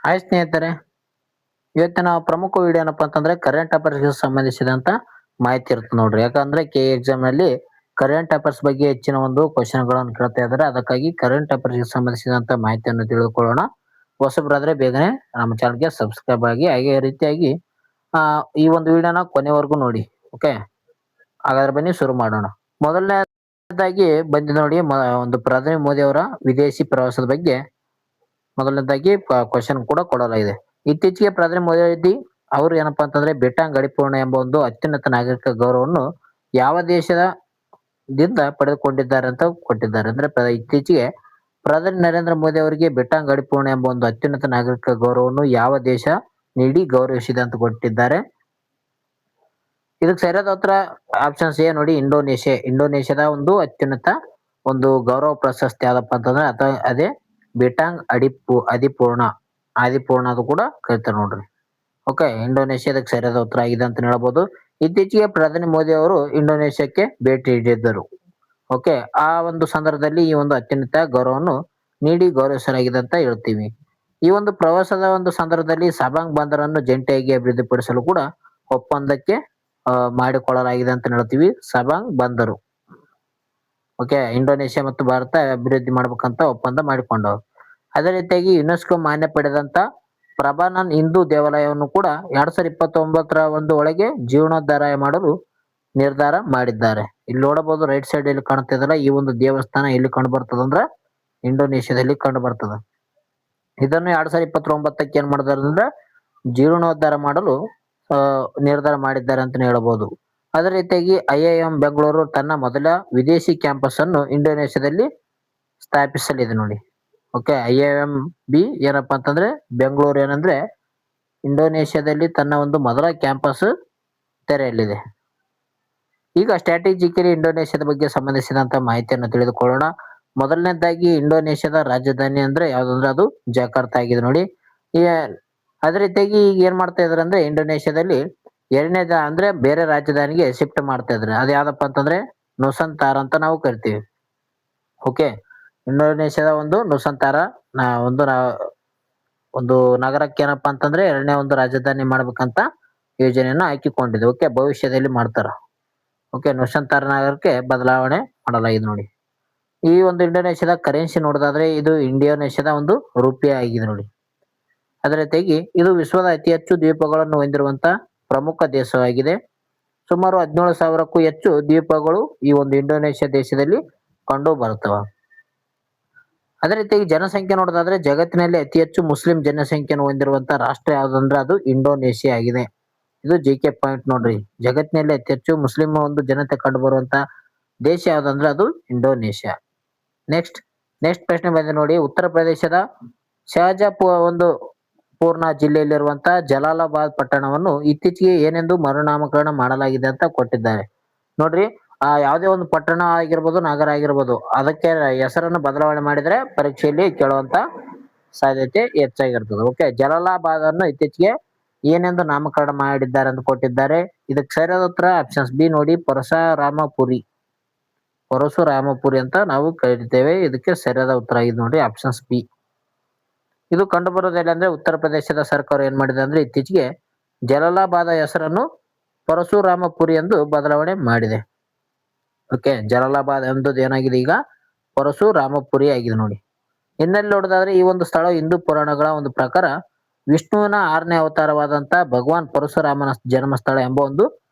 Hi ಸ್ನೇಹಿತರೆ, ಇವತ್ತಿನ ಪ್ರಮುಖ ವಿಡಿಯೋ ಏನಪ್ಪಾ ಅಂತಂದ್ರೆ ಕರೆಂಟ್ ಅಫೇರ್ಸ್ಗೆ ಸಂಬಂಧಿಸಿದಂತ ಮಾಹಿತಿ ಇರುತ್ತೆ ನೋಡ್ರಿ. ಯಾಕಂದ್ರೆ ಎಕ್ಸಾಮ್ ನಲ್ಲಿ ಕರೆಂಟ್ ಅಫೇರ್ಸ್ ಬಗ್ಗೆ ಹೆಚ್ಚಿನ ಒಂದು ಕ್ವಶನ್ ಗಳನ್ನು ಕೇಳ್ತಾ ಇದ್ದಾರೆ. ಅದಕ್ಕಾಗಿ ಕರೆಂಟ್ ಅಫೇರ್ಸ್ಗೆ ಸಂಬಂಧಿಸಿದಂತ ಮಾಹಿತಿಯನ್ನು ತಿಳಿದುಕೊಳ್ಳೋಣ. ಹೊಸಬರಾದ್ರೆ ಬೇಗನೆ ನಮ್ಮ ಚಾನಲ್ಗೆ ಸಬ್ಸ್ಕ್ರೈಬ್ ಆಗಿ, ಹಾಗೆ ರೀತಿಯಾಗಿ ಈ ಒಂದು ವಿಡಿಯೋನ ಕೊನೆವರೆಗೂ ನೋಡಿ. ಓಕೆ, ಹಾಗಾದ್ರೆ ಬನ್ನಿ ಶುರು ಮಾಡೋಣ. ಮೊದಲನೇದಾಗಿ ಬಂದಿ ನೋಡಿ, ಒಂದು ಪ್ರಧಾನಿ ಮೋದಿ ಅವರ ವಿದೇಶಿ ಪ್ರವಾಸದ ಬಗ್ಗೆ ಮೊದಲನೇದಾಗಿ ಕ್ವಶನ್ ಕೂಡ ಕೊಡಲಾಗಿದೆ. ಇತ್ತೀಚೆಗೆ ಪ್ರಧಾನಿ ಮೋದಿ ಅವರು ಏನಪ್ಪಾ ಅಂತಂದ್ರೆ ಬೇಟಾಂಗ್ ಗಡಿಪೂರ್ಣ ಎಂಬ ಒಂದು ಅತ್ಯುನ್ನತ ನಾಗರಿಕ ಗೌರವವನ್ನು ಯಾವ ದೇಶದಿಂದ ಪಡೆದುಕೊಂಡಿದ್ದಾರೆ ಅಂತ ಕೊಟ್ಟಿದ್ದಾರೆ. ಅಂದ್ರೆ ಇತ್ತೀಚೆಗೆ ಪ್ರಧಾನಿ ನರೇಂದ್ರ ಮೋದಿ ಅವರಿಗೆ ಬೇಟಾಂಗ್ ಗಡಿಪೂರ್ಣ ಎಂಬ ಒಂದು ಅತ್ಯುನ್ನತ ನಾಗರಿಕ ಗೌರವವನ್ನು ಯಾವ ದೇಶ ನೀಡಿ ಗೌರವಿಸಿದೆ ಅಂತ ಕೊಟ್ಟಿದ್ದಾರೆ. ಇದಕ್ಕೆ ಸರಿಯಾದ ಉತ್ತರ ಆಪ್ಷನ್ಸ್ ಎ ನೋಡಿ, ಇಂಡೋನೇಷ್ಯಾ. ಇಂಡೋನೇಷ್ಯಾದ ಒಂದು ಅತ್ಯುನ್ನತ ಒಂದು ಗೌರವ ಪ್ರಶಸ್ತಿ ಯಾವ್ದಪ್ಪ ಅಂತಂದ್ರೆ ಅದೇ ಬೇಟಾಂಗ್ ಆದಿಪೂರ್ಣ ಅದು ಕೂಡ ಕರಿತಾರೆ ನೋಡ್ರಿ. ಓಕೆ, ಇಂಡೋನೇಷ್ಯಾದಕ್ಕೆ ಸರಿಯಾದ ಉತ್ತರ ಆಗಿದೆ ಅಂತ ಹೇಳ್ಬೋದು. ಇತ್ತೀಚೆಗೆ ಪ್ರಧಾನಿ ಮೋದಿ ಅವರು ಇಂಡೋನೇಷ್ಯಾಕ್ಕೆ ಭೇಟಿ ನೀಡಿದ್ದರು. ಓಕೆ, ಆ ಒಂದು ಸಂದರ್ಭದಲ್ಲಿ ಈ ಒಂದು ಅತ್ಯುನ್ನತ ಗೌರವವನ್ನು ನೀಡಿ ಗೌರವಿಸಲಾಗಿದೆ ಅಂತ ಹೇಳ್ತೀವಿ. ಈ ಒಂದು ಪ್ರವಾಸದ ಒಂದು ಸಂದರ್ಭದಲ್ಲಿ ಸಬಾಂಗ್ ಬಂದರನ್ನು ಜಂಟಿಯಾಗಿ ಅಭಿವೃದ್ಧಿಪಡಿಸಲು ಕೂಡ ಒಪ್ಪಂದಕ್ಕೆ ಮಾಡಿಕೊಳ್ಳಲಾಗಿದೆ ಅಂತ ಹೇಳ್ತೀವಿ. ಸಬಾಂಗ್ ಬಂದರು, ಓಕೆ, ಇಂಡೋನೇಷ್ಯಾ ಮತ್ತು ಭಾರತ ಅಭಿವೃದ್ಧಿ ಮಾಡ್ಬೇಕಂತ ಒಪ್ಪಂದ ಮಾಡಿಕೊಂಡವು. ಅದೇ ರೀತಿಯಾಗಿ ಯುನೆಸ್ಕೋ ಮಾನ್ಯ ಪಡೆದಂತ ಪ್ರಭಾನನ್ ಹಿಂದೂ ದೇವಾಲಯವನ್ನು ಕೂಡ 2029ರ ಒಂದು ಒಳಗೆ ಜೀರ್ಣೋದ್ಧಾರ ಮಾಡಲು ನಿರ್ಧಾರ ಮಾಡಿದ್ದಾರೆ. ಇಲ್ಲಿ ನೋಡಬಹುದು, ರೈಟ್ ಸೈಡ್ ಇಲ್ಲಿ ಕಾಣ್ತಾ ಇದಲ್ಲ, ಈ ಒಂದು ದೇವಸ್ಥಾನ ಎಲ್ಲಿ ಕಂಡು ಬರ್ತದ ಅಂದ್ರ ಇಂಡೋನೇಷ್ಯಾದಲ್ಲಿ ಕಂಡು ಬರ್ತದ. ಇದನ್ನು 2029ಕ್ಕೆ ಏನ್ ಮಾಡಿದಾರೆ ಅಂದ್ರೆ ಜೀರ್ಣೋದ್ಧಾರ ಮಾಡಲು ನಿರ್ಧಾರ ಮಾಡಿದ್ದಾರೆ ಅಂತ ಹೇಳಬಹುದು. ಅದೇ ರೀತಿಯಾಗಿ IIM ಬೆಂಗಳೂರು ತನ್ನ ಮೊದಲ ವಿದೇಶಿ ಕ್ಯಾಂಪಸ್ ಅನ್ನು ಇಂಡೋನೇಷ್ಯಾದಲ್ಲಿ ಸ್ಥಾಪಿಸಲಿದೆ ನೋಡಿ. ಓಕೆ, IIMB ಏನಪ್ಪಾ ಅಂತಂದ್ರೆ ಬೆಂಗಳೂರು ಏನಂದ್ರೆ ಇಂಡೋನೇಷ್ಯಾದಲ್ಲಿ ತನ್ನ ಒಂದು ಮೊದಲ ಕ್ಯಾಂಪಸ್ ತೆರೆಯಲಿದೆ. ಈಗ ಸ್ಟ್ರಾಟಜಿಕಲಿ ಇಂಡೋನೇಷ್ಯಾದ ಬಗ್ಗೆ ಸಂಬಂಧಿಸಿದಂತ ಮಾಹಿತಿಯನ್ನು ತಿಳಿದುಕೊಳ್ಳೋಣ. ಮೊದಲನೇದಾಗಿ ಇಂಡೋನೇಷ್ಯಾದ ರಾಜಧಾನಿ ಅಂದ್ರೆ ಯಾವ್ದಂದ್ರೆ ಅದು ಜಕಾರ್ತಾ ಆಗಿದೆ ನೋಡಿ. ಅದೇ ರೀತಿಯಾಗಿ ಈಗ ಏನ್ ಮಾಡ್ತಾ ಇದಾರೆ ಅಂದ್ರೆ ಇಂಡೋನೇಷ್ಯಾದಲ್ಲಿ ಎರಡನೇದ ಅಂದ್ರೆ ಬೇರೆ ರಾಜಧಾನಿಗೆ ಶಿಫ್ಟ್ ಮಾಡ್ತಾ ಇದ್ರೆ ಅದು ಯಾವ್ದಪ್ಪ ಅಂತಂದ್ರೆ ನುಸಂತಾರ ಅಂತ ನಾವು ಕರಿತೀವಿ. ಓಕೆ, ಇಂಡೋನೇಷ್ಯಾದ ಒಂದು ನುಸಂತಾರ ಒಂದು ನಗರಕ್ಕೆ ಏನಪ್ಪಾ ಅಂತಂದ್ರೆ ಎರಡನೇ ಒಂದು ರಾಜಧಾನಿ ಮಾಡ್ಬೇಕಂತ ಯೋಜನೆಯನ್ನು ಹಾಕಿಕೊಂಡಿದೆ. ಓಕೆ, ಭವಿಷ್ಯದಲ್ಲಿ ಮಾಡ್ತಾರ. ಓಕೆ, ನುಸಂತಾರ ನಗರಕ್ಕೆ ಬದಲಾವಣೆ ಮಾಡಲಾಗಿದೆ ನೋಡಿ. ಈ ಒಂದು ಇಂಡೋನೇಷ್ಯಾದ ಕರೆನ್ಸಿ ನೋಡೋದಾದ್ರೆ ಇದು ಇಂಡೋನೇಷ್ಯಾದ ಒಂದು ರೂಪಾಯಿ ಆಗಿದೆ ನೋಡಿ. ಅದೇ ರೀತಿಯಾಗಿ ಇದು ವಿಶ್ವದ ಅತಿ ಹೆಚ್ಚು ದ್ವೀಪಗಳನ್ನು ಹೊಂದಿರುವಂತ ಪ್ರಮುಖ ದೇಶವಾಗಿದೆ. ಸುಮಾರು 17,000ಕ್ಕೂ ಹೆಚ್ಚು ದ್ವೀಪಗಳು ಈ ಒಂದು ಇಂಡೋನೇಷ್ಯಾ ದೇಶದಲ್ಲಿ ಕಂಡು ಬರುತ್ತವೆ. ಅದೇ ರೀತಿಯಾಗಿ ಜನಸಂಖ್ಯೆ ನೋಡೋದಾದ್ರೆ ಜಗತ್ತಿನಲ್ಲಿ ಅತಿ ಹೆಚ್ಚು ಮುಸ್ಲಿಂ ಜನಸಂಖ್ಯೆಯನ್ನು ಹೊಂದಿರುವಂತ ರಾಷ್ಟ್ರ ಯಾವ್ದಂದ್ರೆ ಅದು ಇಂಡೋನೇಷ್ಯಾ ಆಗಿದೆ. ಇದು JK ಪಾಯಿಂಟ್ ನೋಡ್ರಿ. ಜಗತ್ತಿನಲ್ಲಿ ಅತಿ ಹೆಚ್ಚು ಮುಸ್ಲಿಂ ಒಂದು ಜನತೆ ಕಂಡು ಬರುವಂತ ದೇಶ ಯಾವ್ದಂದ್ರೆ ಅದು ಇಂಡೋನೇಷ್ಯಾ. ನೆಕ್ಸ್ಟ್ ಪ್ರಶ್ನೆ ಬಂದಿದೆ ನೋಡಿ. ಉತ್ತರ ಪ್ರದೇಶದ ಪೂರ್ಣ ಜಿಲ್ಲೆಯಲ್ಲಿರುವಂತಹ ಜಲಾಲಾಬಾದ್ ಪಟ್ಟಣವನ್ನು ಇತ್ತೀಚೆಗೆ ಏನೆಂದು ಮರುನಾಮಕರಣ ಮಾಡಲಾಗಿದೆ ಅಂತ ಕೊಟ್ಟಿದ್ದಾರೆ ನೋಡ್ರಿ. ಯಾವುದೇ ಒಂದು ಪಟ್ಟಣ ಆಗಿರ್ಬೋದು, ನಗರ ಆಗಿರ್ಬೋದು, ಅದಕ್ಕೆ ಹೆಸರನ್ನು ಬದಲಾವಣೆ ಮಾಡಿದ್ರೆ ಪರೀಕ್ಷೆಯಲ್ಲಿ ಕೇಳುವಂತ ಸಾಧ್ಯತೆ ಹೆಚ್ಚಾಗಿರ್ತದೆ. ಓಕೆ, ಜಲಾಲಾಬಾದ್ ಅನ್ನು ಇತ್ತೀಚೆಗೆ ಏನೆಂದು ನಾಮಕರಣ ಮಾಡಿದ್ದಾರೆ ಅಂತ ಕೊಟ್ಟಿದ್ದಾರೆ. ಇದಕ್ಕೆ ಸರಿಯಾದ ಉತ್ತರ ಆಪ್ಷನ್ಸ್ ಬಿ ನೋಡಿ, ಪರಶುರಾಮಪುರಿ ಅಂತ ನಾವು ಕರೀತೇವೆ. ಇದಕ್ಕೆ ಸರಿಯಾದ ಉತ್ತರ ಆಗಿದೆ ನೋಡಿ, ಆಪ್ಷನ್ಸ್ ಬಿ. ಇದು ಕಂಡು ಬರೋದಿಲ್ಲ ಅಂದ್ರೆ ಉತ್ತರ ಪ್ರದೇಶದ ಸರ್ಕಾರ ಏನ್ ಮಾಡಿದೆ ಅಂದ್ರೆ ಇತ್ತೀಚೆಗೆ ಜಲಾಲಾಬಾದ್ ಹೆಸರನ್ನು ಪರಶುರಾಮಪುರಿ ಎಂದು ಬದಲಾವಣೆ ಮಾಡಿದೆ. ಓಕೆ, ಜಲಾಲಾಬಾದ್ ಎಂಬುದು ಏನಾಗಿದೆ ಈಗ ಪರಶುರಾಮಪುರಿ ಆಗಿದೆ ನೋಡಿ. ಹಿನ್ನೆಲೆ ನೋಡೋದಾದ್ರೆ ಈ ಒಂದು ಸ್ಥಳ ಹಿಂದೂ ಪುರಾಣಗಳ ಒಂದು ಪ್ರಕಾರ ವಿಷ್ಣುವಿನ 6ನೇ ಅವತಾರವಾದಂತ ಭಗವಾನ್ ಪರಶುರಾಮನ ಜನ್ಮಸ್ಥಳ ಎಂಬ ಒಂದು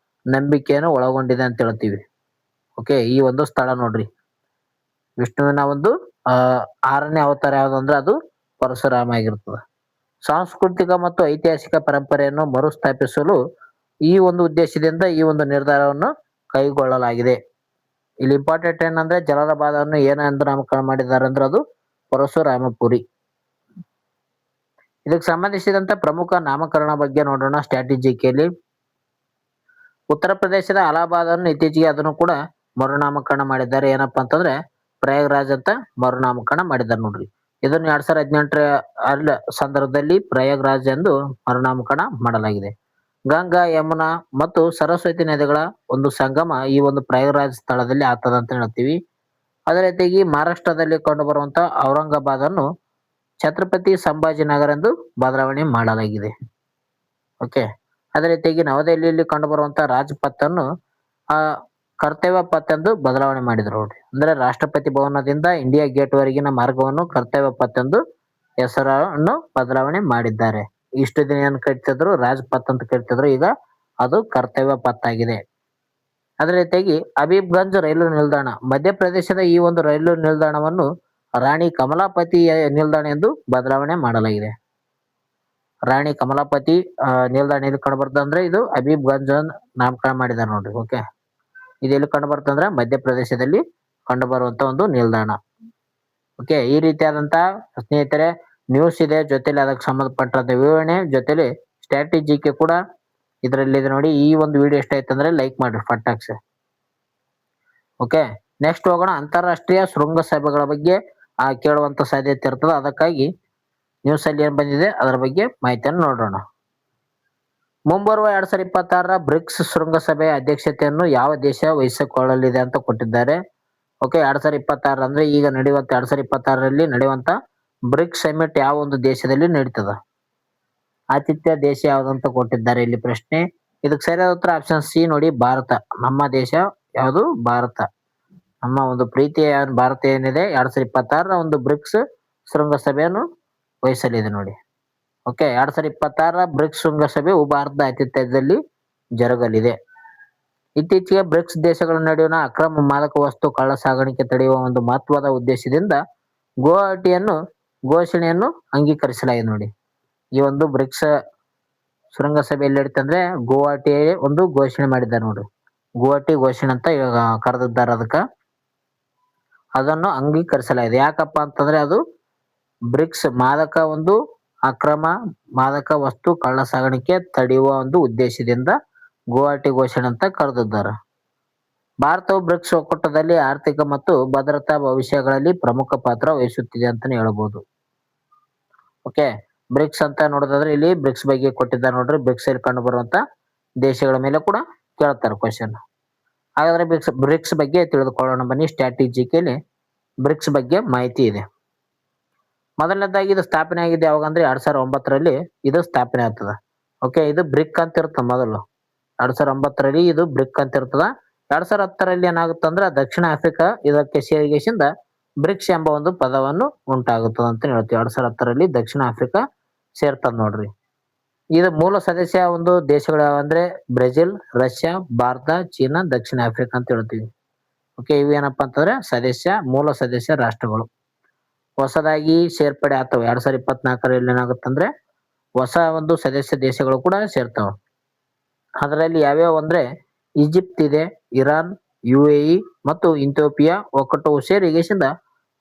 ನಂಬಿಕೆಯನ್ನು ಒಳಗೊಂಡಿದೆ ಅಂತ ಹೇಳ್ತೀವಿ. ಓಕೆ, ಈ ಒಂದು ಸ್ಥಳ ನೋಡ್ರಿ, ವಿಷ್ಣುವಿನ ಒಂದು 6ನೇ ಅವತಾರ ಯಾವ್ದಂದ್ರೆ ಅದು ಪರಶುರಾಮ ಆಗಿರ್ತದೆ. ಸಾಂಸ್ಕೃತಿಕ ಮತ್ತು ಐತಿಹಾಸಿಕ ಪರಂಪರೆಯನ್ನು ಮರುಸ್ಥಾಪಿಸಲು ಈ ಒಂದು ಉದ್ದೇಶದಿಂದ ಈ ಒಂದು ನಿರ್ಧಾರವನ್ನು ಕೈಗೊಳ್ಳಲಾಗಿದೆ. ಇಲ್ಲಿ ಇಂಪಾರ್ಟೆಂಟ್ ಏನಂದ್ರೆ ಜಲಾಲಾಬಾದ್ ಅನ್ನು ಏನೆಂದು ನಾಮಕರಣ ಮಾಡಿದ್ದಾರೆ ಅಂದ್ರೆ ಅದು ಪರಶುರಾಮಪುರಿ. ಇದಕ್ಕೆ ಸಂಬಂಧಿಸಿದಂತ ಪ್ರಮುಖ ನಾಮಕರಣ ಬಗ್ಗೆ ನೋಡೋಣ. ಸ್ಟ್ರಾಟಜಿಕಲಿ ಉತ್ತರ ಪ್ರದೇಶದ ಅಲಹಾಬಾದ್ ಅನ್ನು ಇತ್ತೀಚೆಗೆ ಅದನ್ನು ಕೂಡ ಮರುನಾಮಕರಣ ಮಾಡಿದ್ದಾರೆ. ಏನಪ್ಪಾ ಅಂತಂದ್ರೆ ಪ್ರಯಾಗ್ರಾಜ್ ಅಂತ ಮರುನಾಮಕರಣ ಮಾಡಿದ್ದಾರೆ ನೋಡ್ರಿ. ಇದನ್ನು 2018ರ ಸಂದರ್ಭದಲ್ಲಿ ಪ್ರಯಾಗ್ರಾಜ್ ಎಂದು ಮರುನಾಮಕರಣ ಮಾಡಲಾಗಿದೆ. ಗಂಗಾ, ಯಮುನಾ ಮತ್ತು ಸರಸ್ವತಿ ನದಿಗಳ ಒಂದು ಸಂಗಮ ಈ ಒಂದು ಪ್ರಯಾಗ್ರಾಜ್ ಸ್ಥಳದಲ್ಲಿ ಆಗ್ತದ ಅಂತ ಹೇಳ್ತೀವಿ. ಅದೇ ರೀತಿಯಾಗಿ ಮಹಾರಾಷ್ಟ್ರದಲ್ಲಿ ಕಂಡು ಬರುವಂತ ಔರಂಗಾಬಾದ್ ಅನ್ನು ಛತ್ರಪತಿ ಸಂಭಾಜಿನಗರ ಎಂದು ಬದಲಾವಣೆ ಮಾಡಲಾಗಿದೆ. ಓಕೆ, ಅದೇ ರೀತಿಯಾಗಿ ನವದೆಹಲಿಯಲ್ಲಿ ಕಂಡುಬರುವಂತಹ ರಾಜ್ಪಥ್ ಅನ್ನು ಆ ಕರ್ತವ್ಯ ಪಥ್ ಎಂದು ಬದಲಾವಣೆ ಮಾಡಿದ್ರು ನೋಡ್ರಿ. ಅಂದ್ರೆ ರಾಷ್ಟ್ರಪತಿ ಭವನದಿಂದ ಇಂಡಿಯಾ ಗೇಟ್ ವರೆಗಿನ ಮಾರ್ಗವನ್ನು ಕರ್ತವ್ಯ ಪಥ್ ಎಂದು ಹೆಸರನ್ನು ಬದಲಾವಣೆ ಮಾಡಿದ್ದಾರೆ. ಇಷ್ಟು ದಿನ ಏನ್ ಕರಿತಿದ್ರು ರಾಜ್ಪಥ್ ಅಂತ ಕರಿತಿದ್ರು, ಈಗ ಅದು ಕರ್ತವ್ಯ ಪಥ್ ಆಗಿದೆ. ಅದೇ ರೀತಿಯಾಗಿ ಹಬೀಬ್ಗಂಜ್ ರೈಲು ನಿಲ್ದಾಣ, ಮಧ್ಯಪ್ರದೇಶದ ಈ ಒಂದು ರೈಲು ನಿಲ್ದಾಣವನ್ನು ರಾಣಿ ಕಮಲಾಪತಿ ನಿಲ್ದಾಣ ಎಂದು ಬದಲಾವಣೆ ಮಾಡಲಾಗಿದೆ. ರಾಣಿ ಕಮಲಾಪತಿ ನಿಲ್ದಾಣ ಎಲ್ಲಿ ಕಂಡು ಬರ್ತದೆ ಅಂದ್ರೆ ಇದು ಹಬೀಬ್ಗಂಜ್ ನಾಮಕರಣ ಮಾಡಿದ್ದಾರೆ ನೋಡ್ರಿ. ಓಕೆ, ಇದು ಎಲ್ಲಿ ಕಂಡು ಬರ್ತಂದ್ರೆ ಮಧ್ಯಪ್ರದೇಶದಲ್ಲಿ ಕಂಡು ಬರುವಂತ ಒಂದು ನಿಲ್ದಾಣ. ಓಕೆ, ಈ ರೀತಿಯಾದಂತಹ ಸ್ನೇಹಿತರೆ ನ್ಯೂಸ್ ಇದೆ, ಜೊತೆಲಿ ಅದಕ್ಕೆ ಸಂಬಂಧಪಟ್ಟಂತ ವಿವರಣೆ, ಜೊತೆಲಿ ಸ್ಟ್ರಾಟಜಿಗೆ ಕೂಡ ಇದರಲ್ಲಿ ಇದೆ ನೋಡಿ. ಈ ಒಂದು ವಿಡಿಯೋ ಇಷ್ಟ ಆಯ್ತು ಅಂದ್ರೆ ಲೈಕ್ ಮಾಡ್ರಿ ಫಟ್ಟಾಕ್ಸ್. ಓಕೆ, ನೆಕ್ಸ್ಟ್ ಹೋಗೋಣ. ಅಂತಾರಾಷ್ಟ್ರೀಯ ಶೃಂಗಸಭೆಗಳ ಬಗ್ಗೆ ಕೇಳುವಂತ ಸಾಧ್ಯತೆ ಇರ್ತದೆ, ಅದಕ್ಕಾಗಿ ನ್ಯೂಸ್ ಅಲ್ಲಿ ಏನ್ ಬಂದಿದೆ ಅದರ ಬಗ್ಗೆ ಮಾಹಿತಿಯನ್ನು ನೋಡೋಣ. ಮುಂಬರುವ 2026 ಬ್ರಿಕ್ಸ್ ಶೃಂಗಸಭೆಯ ಅಧ್ಯಕ್ಷತೆಯನ್ನು ಯಾವ ದೇಶ ವಹಿಸಿಕೊಳ್ಳಲಿದೆ ಅಂತ ಕೊಟ್ಟಿದ್ದಾರೆ. ಓಕೆ, 2026 ಅಂದ್ರೆ ಈಗ ನಡೆಯುವಂತ 2026ರಲ್ಲಿ ನಡೆಯುವಂತ ಬ್ರಿಕ್ಸ್ ಸಮಿಟ್ ಯಾವ ಒಂದು ದೇಶದಲ್ಲಿ ನಡೀತದ, ಆತಿಥ್ಯ ದೇಶ ಯಾವ್ದಂತ ಕೊಟ್ಟಿದ್ದಾರೆ ಇಲ್ಲಿ ಪ್ರಶ್ನೆ. ಇದಕ್ಕೆ ಸರಿಯಾದ ಉತ್ತರ ಆಪ್ಷನ್ ಸಿ ನೋಡಿ, ಭಾರತ. ನಮ್ಮ ದೇಶ ಯಾವುದು? ಭಾರತ. ನಮ್ಮ ಒಂದು ಪ್ರೀತಿಯ ಭಾರತ ಏನಿದೆ 2026ರ ಒಂದು ಬ್ರಿಕ್ಸ್ ಶೃಂಗಸಭೆಯನ್ನು ವಹಿಸಲಿದೆ ನೋಡಿ. ಓಕೆ, 2026 ಬ್ರಿಕ್ಸ್ ಶೃಂಗಸಭೆಯು ಭಾರತದ ಆತಿಥ್ಯದಲ್ಲಿ ಜರುಗಲಿದೆ. ಇತ್ತೀಚೆಗೆ ಬ್ರಿಕ್ಸ್ ದೇಶಗಳ ನಡುವಿನ ಅಕ್ರಮ ಮಾದಕ ವಸ್ತು ಕಳ್ಳ ಸಾಗಾಣಿಕೆ ತಡೆಯುವ ಒಂದು ಮಹತ್ವದ ಉದ್ದೇಶದಿಂದ ಗುವಾಹಟಿಯನ್ನು ಘೋಷಣೆಯನ್ನು ಅಂಗೀಕರಿಸಲಾಗಿದೆ ನೋಡಿ. ಈ ಒಂದು ಬ್ರಿಕ್ಸ್ ಶೃಂಗಸಭೆಯಲ್ಲಿ ನಡೀತಂದ್ರೆ ಗುವಾಹಟಿ ಒಂದು ಘೋಷಣೆ ಮಾಡಿದ್ದಾರೆ ನೋಡ್ರಿ. ಗುವಾಹಟಿ ಘೋಷಣೆ ಅಂತ ಕರೆದಿದ್ದಾರೆ ಅದಕ್ಕ. ಅದನ್ನು ಅಂಗೀಕರಿಸಲಾಗಿದೆ. ಯಾಕಪ್ಪ ಅಂತಂದ್ರೆ ಅದು ಬ್ರಿಕ್ಸ್ ಮಾದಕ ಒಂದು ಅಕ್ರಮ ಮಾದಕ ವಸ್ತು ಕಳ್ಳ ಸಾಗಾಣಿಕೆ ತಡೆಯುವ ಒಂದು ಉದ್ದೇಶದಿಂದ ಗುವಾಹಟಿ ಘೋಷಣೆ ಅಂತ ಕರೆದಿದ್ದಾರೆ. ಭಾರತವು ಬ್ರಿಕ್ಸ್ ಒಕ್ಕೂಟದಲ್ಲಿ ಆರ್ಥಿಕ ಮತ್ತು ಭದ್ರತಾ ಭವಿಷ್ಯಗಳಲ್ಲಿ ಪ್ರಮುಖ ಪಾತ್ರ ವಹಿಸುತ್ತಿದೆ ಅಂತಾನೆ ಹೇಳ್ಬೋದು. ಓಕೆ, ಬ್ರಿಕ್ಸ್ ಅಂತ ನೋಡೋದಾದ್ರೆ ಇಲ್ಲಿ ಬ್ರಿಕ್ಸ್ ಬಗ್ಗೆ ಕೊಟ್ಟಿದ್ದಾರೆ ನೋಡ್ರಿ. ಬ್ರಿಕ್ಸ್ ಅಲ್ಲಿ ಕಂಡು ಬರುವಂತ ದೇಶಗಳ ಮೇಲೆ ಕೂಡ ಕೇಳ್ತಾರೆ ಕ್ವಶನ್. ಹಾಗಾದ್ರೆ ಬ್ರಿಕ್ಸ್ ಬಗ್ಗೆ ತಿಳಿದುಕೊಳ್ಳೋಣ ಬನ್ನಿ. ಸ್ಟ್ರಾಟಜಿಕಲಿ ಬ್ರಿಕ್ಸ್ ಬಗ್ಗೆ ಮಾಹಿತಿ ಇದೆ. ಮೊದಲನೇದಾಗಿ ಇದು ಸ್ಥಾಪನೆ ಆಗಿದೆ ಯಾವಾಗ ಅಂದ್ರೆ 2009ರಲ್ಲಿ ಇದು ಸ್ಥಾಪನೆ ಆಗ್ತದ. ಓಕೆ, ಇದು ಬ್ರಿಕ್ ಅಂತ ಇರ್ತದ ಮೊದಲು 2009ರಲ್ಲಿ ಇದು ಬ್ರಿಕ್ ಅಂತ ಇರ್ತದ. 2010ರಲ್ಲಿ ಏನಾಗುತ್ತೆ ಅಂದ್ರೆ ದಕ್ಷಿಣ ಆಫ್ರಿಕಾ ಇದಕ್ಕೆ ಸೇರಿಗೆಸಿಂದ ಬ್ರಿಕ್ಸ್ ಎಂಬ ಒಂದು ಪದವನ್ನು ಉಂಟಾಗುತ್ತದೆ ಅಂತ ಹೇಳ್ತೀವಿ. 2010ರಲ್ಲಿ ದಕ್ಷಿಣ ಆಫ್ರಿಕಾ ಸೇರ್ತದ ನೋಡ್ರಿ. ಇದು ಮೂಲ ಸದಸ್ಯ ಒಂದು ದೇಶಗಳು ಯಾವಂದ್ರೆ ಬ್ರೆಜಿಲ್, ರಷ್ಯಾ, ಭಾರತ, ಚೀನಾ, ದಕ್ಷಿಣ ಆಫ್ರಿಕಾ ಅಂತ ಹೇಳ್ತೀವಿ. ಓಕೆ, ಇವು ಏನಪ್ಪಾ ಅಂತಂದ್ರೆ ಮೂಲ ಸದಸ್ಯ ರಾಷ್ಟ್ರಗಳು. ಹೊಸದಾಗಿ ಸೇರ್ಪಡೆ ಆಗ್ತವೆ 2024ರಲ್ಲಿ ಏನಾಗುತ್ತಂದ್ರೆ ಹೊಸ ಒಂದು ಸದಸ್ಯ ದೇಶಗಳು ಕೂಡ ಸೇರ್ತಾವ. ಅದರಲ್ಲಿ ಯಾವ್ಯಾವ ಅಂದ್ರೆ ಈಜಿಪ್ಟ್ ಇದೆ, ಇರಾನ್, UAE ಮತ್ತು ಇಥಿಯೋಪಿಯಾ ಒಕ್ಕೂಟವು ಸೇರಿಗೆಸಿಂದ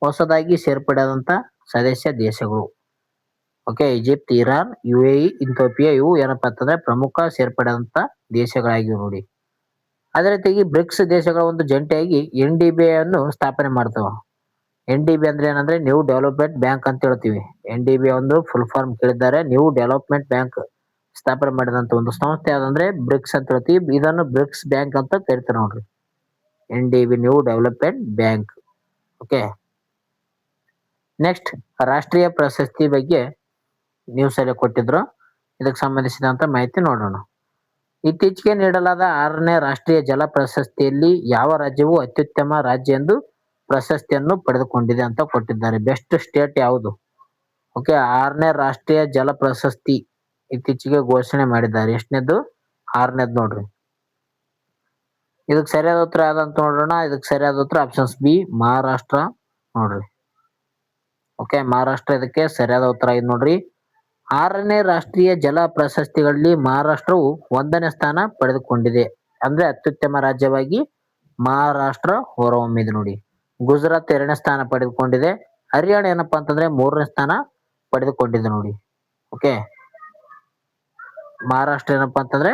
ಹೊಸದಾಗಿ ಸೇರ್ಪಡೆಯಾದಂತ ಸದಸ್ಯ ದೇಶಗಳು. Okay, Egypt, Iran, UAE, Ethiopia ಇವು ಏನಪ್ಪಾ ಅಂತಂದ್ರೆ ಪ್ರಮುಖ ಸೇರ್ಪಡೆಯಾದಂತ ದೇಶಗಳಾಗಿವೆ ನೋಡಿ. ಅದೇ ರೀತಿಯಾಗಿ ಬ್ರಿಕ್ಸ್ ದೇಶಗಳ ಒಂದು ಜಂಟಿಯಾಗಿ NDB ಅನ್ನು ಸ್ಥಾಪನೆ ಮಾಡ್ತಾವ. NDB ಅಂದ್ರೆ ಏನಂದ್ರೆ ನ್ಯೂ ಡೆವಲಪ್ಮೆಂಟ್ ಬ್ಯಾಂಕ್ ಅಂತ ಹೇಳ್ತೀವಿ. NDB ಒಂದು ಫುಲ್ ಫಾರ್ಮ್ ಕೇಳಿದ್ದಾರೆ, ನ್ಯೂ ಡೆವಲಪ್ಮೆಂಟ್ ಬ್ಯಾಂಕ್ ಸ್ಥಾಪನೆ ಮಾಡಿದಂತ ಒಂದು ಸಂಸ್ಥೆ ಯಾವ್ದಂದ್ರೆ ಬ್ರಿಕ್ಸ್ ಅಂತ ಹೇಳ್ತೀವಿ. ಇದನ್ನು ಬ್ರಿಕ್ಸ್ ಬ್ಯಾಂಕ್ ಅಂತ ಕರಿತಾರೆ ನೋಡ್ರಿ. NDB new development bank. Okay, next ರಾಷ್ಟ್ರೀಯ ಪ್ರಶಸ್ತಿ ಬಗ್ಗೆ ನ್ಯೂಸ್ ಅಲ್ಲಿ ಕೊಟ್ಟಿದ್ರು. ಇದಕ್ಕೆ ಸಂಬಂಧಿಸಿದಂತ ಮಾಹಿತಿ ನೋಡೋಣ. ಇತ್ತೀಚೆಗೆ ನೀಡಲಾದ 6ನೇ ರಾಷ್ಟ್ರೀಯ ಜಲ ಪ್ರಶಸ್ತಿಯಲ್ಲಿ ಯಾವ ರಾಜ್ಯವು ಅತ್ಯುತ್ತಮ ರಾಜ್ಯ ಎಂದು ಪ್ರಶಸ್ತಿಯನ್ನು ಪಡೆದುಕೊಂಡಿದೆ ಅಂತ ಕೊಟ್ಟಿದ್ದಾರೆ. ಬೆಸ್ಟ್ ಸ್ಟೇಟ್ ಯಾವುದು? ಓಕೆ, 6ನೇ ರಾಷ್ಟ್ರೀಯ ಜಲ ಪ್ರಶಸ್ತಿ ಇತ್ತೀಚೆಗೆ ಘೋಷಣೆ ಮಾಡಿದ್ದಾರೆ. ಎಷ್ಟನೇದು? 6ನೇದು ನೋಡ್ರಿ. ಇದಕ್ಕೆ ಸರಿಯಾದ ಉತ್ತರ ಯಾವ್ದಂತ ನೋಡೋಣ. ಇದಕ್ಕೆ ಸರಿಯಾದ ಉತ್ತರ ಆಪ್ಷನ್ಸ್ ಬಿ, ಮಹಾರಾಷ್ಟ್ರ ನೋಡ್ರಿ. ಓಕೆ, ಮಹಾರಾಷ್ಟ್ರ ಇದಕ್ಕೆ ಸರಿಯಾದ ಉತ್ತರ ಆಗಿದೆ ನೋಡ್ರಿ. 6ನೇ ರಾಷ್ಟ್ರೀಯ ಜಲ ಪ್ರಶಸ್ತಿಗಳಲ್ಲಿ ಮಹಾರಾಷ್ಟ್ರವು 1ನೇ ಸ್ಥಾನ ಪಡೆದುಕೊಂಡಿದೆ. ಅಂದ್ರೆ ಅತ್ಯುತ್ತಮ ರಾಜ್ಯವಾಗಿ ಮಹಾರಾಷ್ಟ್ರ ಹೊರಹೊಮ್ಮಿದೆ ನೋಡಿ. ಗುಜರಾತ್ 2ನೇ ಸ್ಥಾನ ಪಡೆದುಕೊಂಡಿದೆ. ಹರಿಯಾಣ ಏನಪ್ಪಾ ಅಂತಂದ್ರೆ 3ನೇ ಸ್ಥಾನ ಪಡೆದುಕೊಂಡಿದೆ ನೋಡಿ. ಓಕೆ, ಮಹಾರಾಷ್ಟ್ರ ಏನಪ್ಪಾ ಅಂತಂದ್ರೆ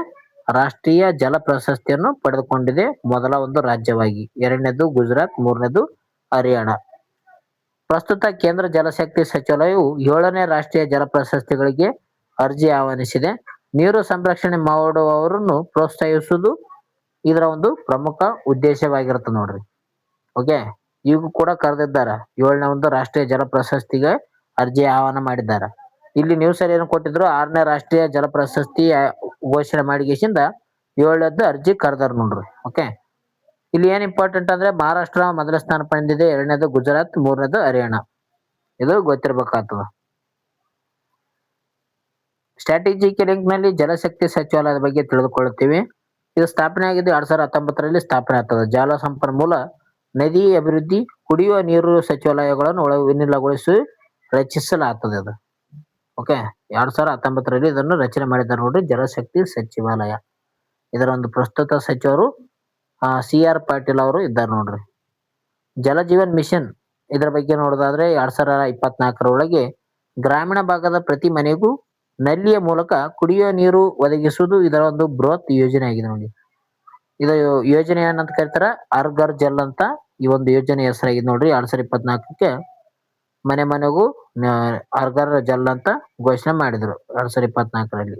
ರಾಷ್ಟ್ರೀಯ ಜಲ ಪ್ರಶಸ್ತಿಯನ್ನು ಪಡೆದುಕೊಂಡಿದೆ ಮೊದಲ ಒಂದು ರಾಜ್ಯವಾಗಿ. 2ನೇದು ಗುಜರಾತ್, 3ನೇದು ಹರಿಯಾಣ. ಪ್ರಸ್ತುತ ಕೇಂದ್ರ ಜಲಶಕ್ತಿ ಸಚಿವಾಲಯವು 7ನೇ ರಾಷ್ಟ್ರೀಯ ಜಲ ಪ್ರಶಸ್ತಿಗಳಿಗೆ ಅರ್ಜಿ ಆಹ್ವಾನಿಸಿದೆ. ನೀರು ಸಂರಕ್ಷಣೆ ಮಾಡುವವರನ್ನು ಪ್ರೋತ್ಸಾಹಿಸುವುದು ಇದರ ಒಂದು ಪ್ರಮುಖ ಉದ್ದೇಶವಾಗಿರುತ್ತೆ ನೋಡ್ರಿ. ಓಕೆ, ಈಗ ಕೂಡ ಕರೆದಿದ್ದಾರೆ 7ನೇ ಒಂದು ರಾಷ್ಟ್ರೀಯ ಜಲ ಪ್ರಶಸ್ತಿಗೆ ಅರ್ಜಿ ಆಹ್ವಾನ ಮಾಡಿದ್ದಾರೆ. ಇಲ್ಲಿ ನ್ಯೂಸ್ ಅಲ್ಲಿ ಏನು ಕೊಟ್ಟಿದ್ರು 6ನೇ ರಾಷ್ಟ್ರೀಯ ಜಲ ಪ್ರಶಸ್ತಿ ಘೋಷಣೆ ಮಾಡಿಗೆಸಿಂದ 7ನೇದ್ದು ಅರ್ಜಿ ಕರೆದಾರ ನೋಡ್ರಿ. ಓಕೆ, ಇಲ್ಲಿ ಏನ್ ಇಂಪಾರ್ಟೆಂಟ್ ಅಂದ್ರೆ ಮಹಾರಾಷ್ಟ್ರ ಮೊದಲ ಸ್ಥಾನ ಪಡೆದಿದೆ, 2ನೇದು ಗುಜರಾತ್, 3ನೇದು ಹರಿಯಾಣ. ಇದು ಗೊತ್ತಿರ್ಬೇಕಾಗ್ತದ. ಸ್ಟ್ರಾಟಜಿಕ್ ಲಿಂಕ್ ನಲ್ಲಿ ಜಲಶಕ್ತಿ ಸಚಿವಾಲಯದ ಬಗ್ಗೆ ತಿಳಿದುಕೊಳ್ಳುತ್ತೀವಿ. ಇದು ಸ್ಥಾಪನೆ ಆಗಿದ್ದು 2019ರಲ್ಲಿ ಸ್ಥಾಪನೆ ಆಗ್ತದೆ. ಜಲ ಸಂಪನ್ಮೂಲ, ನದಿ ಅಭಿವೃದ್ಧಿ, ಕುಡಿಯುವ ನೀರು ಸಚಿವಾಲಯಗಳನ್ನು ವಿಲೀನಗೊಳಿಸಿ ರಚಿಸಲಾಗ್ತದೆ ಅದು. ಓಕೆ, 2019ರಲ್ಲಿ ಇದನ್ನು ರಚನೆ ಮಾಡಿದ್ದಾರೆ ನೋಡ್ರಿ, ಜಲಶಕ್ತಿ ಸಚಿವಾಲಯ. ಇದರ ಒಂದು ಪ್ರಸ್ತುತ ಸಚಿವರು CR ಪಾಟೀಲ್ ಅವರು ಇದ್ದಾರೆ ನೋಡ್ರಿ. ಜಲ ಜೀವನ್ ಮಿಷನ್ ಇದರ ಬಗ್ಗೆ ನೋಡೋದಾದ್ರೆ 2024ರೊಳಗೆ ಗ್ರಾಮೀಣ ಭಾಗದ ಪ್ರತಿ ಮನೆಗೂ ನಲ್ಲಿಯ ಮೂಲಕ ಕುಡಿಯುವ ನೀರು ಒದಗಿಸುವುದು ಇದರ ಒಂದು ಬೃಹತ್ ಯೋಜನೆ ಆಗಿದೆ ನೋಡಿ. ಇದು ಯೋಜನೆ ಏನಂತ ಕರೀತಾರ, ಹರ್ ಘರ್ ಜಲ್ ಅಂತ ಈ ಒಂದು ಯೋಜನೆ ಹೆಸರಾಗಿದೆ ನೋಡ್ರಿ. 2024ಕ್ಕೆ ಮನೆ ಮನೆಗೂ ಹರ್ ಘರ್ ಜಲ್ ಅಂತ ಘೋಷಣೆ ಮಾಡಿದ್ರು 2024ರಲ್ಲಿ.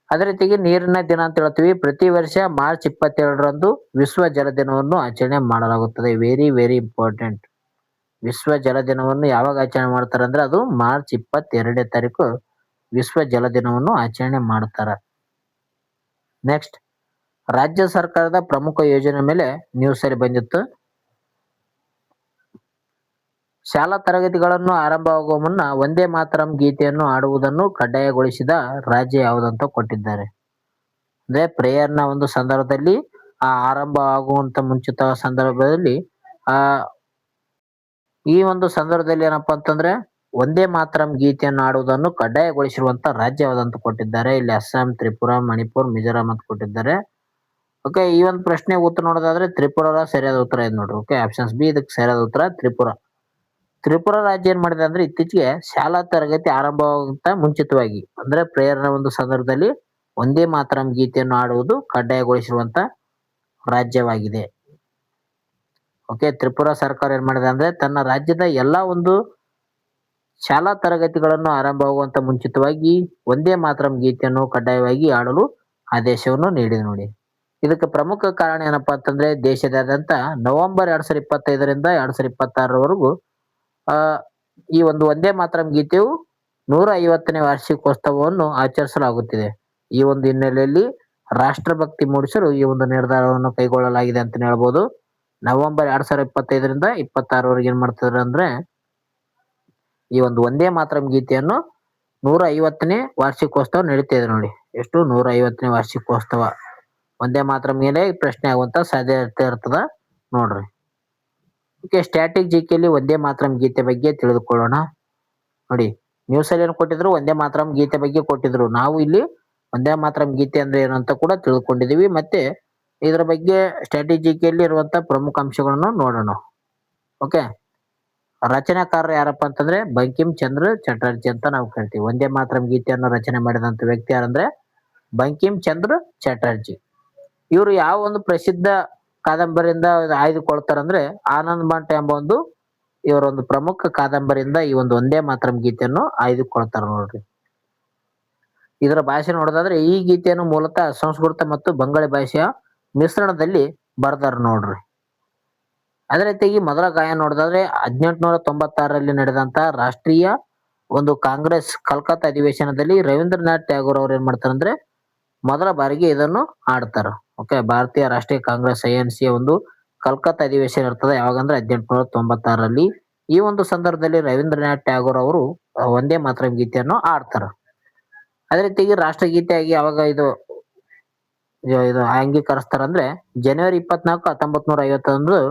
ಅದೇ ರೀತಿಗೆ ನೀರಿನ ದಿನ ಅಂತ ಹೇಳ್ತೀವಿ. ಪ್ರತಿ ವರ್ಷ ಮಾರ್ಚ್ 22ರಂದು ವಿಶ್ವ ಜಲ ದಿನವನ್ನು ಆಚರಣೆ ಮಾಡಲಾಗುತ್ತದೆ. Very very important. ವಿಶ್ವ ಜಲ ದಿನವನ್ನು ಯಾವಾಗ ಆಚರಣೆ ಮಾಡ್ತಾರೆ ಅಂದ್ರೆ ಅದು ಮಾರ್ಚ್ 22ನೇ ತಾರೀಕು ವಿಶ್ವ ಜಲ ದಿನವನ್ನು ಆಚರಣೆ ಮಾಡ್ತಾರ. ನೆಕ್ಸ್ಟ್, ರಾಜ್ಯ ಸರ್ಕಾರದ ಪ್ರಮುಖ ಯೋಜನೆ ಮೇಲೆ ನ್ಯೂಸ್ ಅಲ್ಲಿ ಬಂದಿತ್ತು. ಶಾಲಾ ತರಗತಿಗಳನ್ನು ಆರಂಭವಾಗುವ ಮುನ್ನ ವಂದೇ ಮಾತರಂ ಗೀತೆಯನ್ನು ಹಾಡುವುದನ್ನು ಕಡ್ಡಾಯಗೊಳಿಸಿದ ರಾಜ್ಯ ಯಾವುದಂತ ಕೊಟ್ಟಿದ್ದಾರೆ. ಅಂದ್ರೆ ಪ್ರೇಯರ್ನ ಒಂದು ಸಂದರ್ಭದಲ್ಲಿ ಆರಂಭ ಆಗುವಂತ ಮುಂಚಿತ ಸಂದರ್ಭದಲ್ಲಿ ಈ ಒಂದು ಸಂದರ್ಭದಲ್ಲಿ ಏನಪ್ಪಾ ಅಂತಂದ್ರೆ ವಂದೇ ಮಾತರಂ ಗೀತೆಯನ್ನು ಹಾಡುವುದನ್ನು ಕಡ್ಡಾಯಗೊಳಿಸಿರುವಂತ ರಾಜ್ಯ ಯಾವ್ದಂತ ಕೊಟ್ಟಿದ್ದಾರೆ. ಇಲ್ಲಿ ಅಸ್ಸಾಂ, ತ್ರಿಪುರಾ, ಮಣಿಪುರ್, ಮಿಜೋರಾಂ ಅಂತ ಕೊಟ್ಟಿದ್ದಾರೆ. ಓಕೆ, ಈ ಒಂದು ಪ್ರಶ್ನೆ ಉತ್ತರ ನೋಡೋದಾದ್ರೆ ತ್ರಿಪುರ ಸರಿಯಾದ ಉತ್ತರ ಇದೆ ನೋಡ್ರಿ. ಓಕೆ, ಆಪ್ಷನ್ಸ್ ಬಿ ಇದಕ್ಕೆ ಸರಿಯಾದ ಉತ್ತರ ತ್ರಿಪುರ. ತ್ರಿಪುರಾ ರಾಜ್ಯ ಏನ್ ಮಾಡಿದೆ ಅಂದ್ರೆ ಇತ್ತೀಚೆಗೆ ಶಾಲಾ ತರಗತಿ ಆರಂಭವಾಗುವಂತ ಮುಂಚಿತವಾಗಿ ಅಂದ್ರೆ ಪ್ರೇಯರ್ನ ಒಂದು ಸಂದರ್ಭದಲ್ಲಿ ವಂದೇ ಮಾತರಂ ಗೀತೆಯನ್ನು ಹಾಡುವುದು ಕಡ್ಡಾಯಗೊಳಿಸಿರುವಂತ ರಾಜ್ಯವಾಗಿದೆ. ಓಕೆ, ತ್ರಿಪುರಾ ಸರ್ಕಾರ ಏನ್ ಮಾಡಿದೆ ಅಂದ್ರೆ ತನ್ನ ರಾಜ್ಯದ ಎಲ್ಲಾ ಒಂದು ಶಾಲಾ ತರಗತಿಗಳನ್ನು ಆರಂಭವಾಗುವಂತ ಮುಂಚಿತವಾಗಿ ವಂದೇ ಮಾತರಂ ಗೀತೆಯನ್ನು ಕಡ್ಡಾಯವಾಗಿ ಹಾಡಲು ಆದೇಶವನ್ನು ನೀಡಿದೆ ನೋಡಿ. ಇದಕ್ಕೆ ಪ್ರಮುಖ ಕಾರಣ ಏನಪ್ಪಾ ಅಂತಂದ್ರೆ ದೇಶದಾದ್ಯಂತ ನವೆಂಬರ್ 2025ರಿಂದ 2026ರವರೆಗೂ ಈ ಒಂದು ವಂದೇ ಮಾತರಂ ಗೀತೆಯು 150ನೇ ವಾರ್ಷಿಕೋತ್ಸವವನ್ನು ಆಚರಿಸಲಾಗುತ್ತಿದೆ. ಈ ಒಂದು ಹಿನ್ನೆಲೆಯಲ್ಲಿ ರಾಷ್ಟ್ರಭಕ್ತಿ ಮೂಡಿಸಲು ಈ ಒಂದು ನಿರ್ಧಾರವನ್ನು ಕೈಗೊಳ್ಳಲಾಗಿದೆ ಅಂತ ಹೇಳ್ಬೋದು. ನವೆಂಬರ್ 2025ರಿಂದ 26ರವರೆಗೆ ಏನ್ ಮಾಡ್ತಿದ್ರು ಅಂದ್ರೆ ಈ ಒಂದು ವಂದೇ ಮಾತರಂ ಗೀತೆಯನ್ನು 150ನೇ ವಾರ್ಷಿಕೋತ್ಸವ ನಡೀತಾ ಇದೆ ನೋಡಿ. ಎಷ್ಟು? 150ನೇ ವಾರ್ಷಿಕೋತ್ಸವ ವಂದೇ ಮಾತರಂ ಮೇಲೆ ಪ್ರಶ್ನೆ ಆಗುವಂತ ಸಾಧ್ಯತೆ ಇರ್ತದ ನೋಡ್ರಿ. ಓಕೆ, ಸ್ಟ್ರಾಟಜಿಕಲ್ಲಿ ವಂದೇ ಮಾತರಂ ಗೀತೆ ಬಗ್ಗೆ ತಿಳಿದುಕೊಳ್ಳೋಣ. ನೋಡಿ, ನ್ಯೂಸ್ ಅಲ್ಲಿ ಏನು ಕೊಟ್ಟಿದ್ರು, ವಂದೇ ಮಾತರಂ ಗೀತೆ ಬಗ್ಗೆ ಕೊಟ್ಟಿದ್ರು. ನಾವು ಇಲ್ಲಿ ವಂದೇ ಮಾತರಂ ಗೀತೆ ಅಂದ್ರೆ ಏನು ಅಂತ ಕೂಡ ತಿಳ್ಕೊಂಡಿದೀವಿ. ಮತ್ತೆ ಇದರ ಬಗ್ಗೆ ಸ್ಟ್ರಾಟಜಿಕಲ್ಲಿ ಇರುವಂತ ಪ್ರಮುಖ ಅಂಶಗಳನ್ನು ನೋಡೋಣ. ಓಕೆ, ರಚನಾಕಾರರು ಯಾರಪ್ಪ ಅಂತಂದ್ರೆ ಬಂಕಿಂ ಚಂದ್ರ ಚಟರ್ಜಿ ಅಂತ ನಾವು ಕರಿತೀವಿ. ವಂದೇ ಮಾತರಂ ಗೀತೆಯನ್ನು ರಚನೆ ಮಾಡಿದಂತ ವ್ಯಕ್ತಿ ಯಾರಂದ್ರೆ ಬಂಕಿಂ ಚಂದ್ರ ಚಟರ್ಜಿ. ಇವರು ಯಾವ ಒಂದು ಪ್ರಸಿದ್ಧ ಕಾದಂಬರಿಯಿಂದ ಆಯ್ದುಕೊಳ್ತಾರಂದ್ರೆ ಆನಂದ್ ಮಠ ಎಂಬ ಒಂದು ಇವರೊಂದು ಪ್ರಮುಖ ಕಾದಂಬರಿಯಿಂದ ಈ ಒಂದು ವಂದೇ ಮಾತರಂ ಗೀತೆಯನ್ನು ಆಯ್ದುಕೊಳ್ತಾರ ನೋಡ್ರಿ. ಇದರ ಭಾಷೆ ನೋಡೋದಾದ್ರೆ ಈ ಗೀತೆಯನ್ನು ಮೂಲತಃ ಸಂಸ್ಕೃತ ಮತ್ತು ಬಂಗಾಳಿ ಭಾಷೆಯ ಮಿಶ್ರಣದಲ್ಲಿ ಬರ್ದಾರ ನೋಡ್ರಿ. ಅದೇ ರೀತಿಯಾಗಿ ಮೊದಲ ಗಾಯನ ನೋಡೋದಾದ್ರೆ 1896ರಲ್ಲಿ ನಡೆದಂತ ರಾಷ್ಟ್ರೀಯ ಒಂದು ಕಾಂಗ್ರೆಸ್ ಕಲ್ಕತ್ತಾ ಅಧಿವೇಶನದಲ್ಲಿ ರವೀಂದ್ರನಾಥ್ ಟ್ಯಾಗೋರ್ ಅವ್ರು ಏನ್ ಮಾಡ್ತಾರ ಅಂದ್ರೆ ಮೊದಲ ಬಾರಿಗೆ ಇದನ್ನು ಆಡ್ತಾರ. ಓಕೆ, ಭಾರತೀಯ ರಾಷ್ಟ್ರೀಯ ಕಾಂಗ್ರೆಸ್ ANC ಒಂದು ಕಲ್ಕತ್ತಾ ಅಧಿವೇಶನ ಇರ್ತದೆ. ಯಾವಾಗಂದ್ರೆ 1896ರಲ್ಲಿ. ಈ ಒಂದು ಸಂದರ್ಭದಲ್ಲಿ ರವೀಂದ್ರನಾಥ್ ಟ್ಯಾಗೋರ್ ಅವರು ವಂದೇ ಮಾತರಂ ಗೀತೆಯನ್ನು ಆಡ್ತಾರ. ಅದೇ ರೀತಿಯಾಗಿ ರಾಷ್ಟ್ರಗೀತೆಯಾಗಿ ಯಾವಾಗ ಇದು ಅಂಗೀಕರಿಸ್ತಾರ ಅಂದ್ರೆ ಜನವರಿ 24, 1950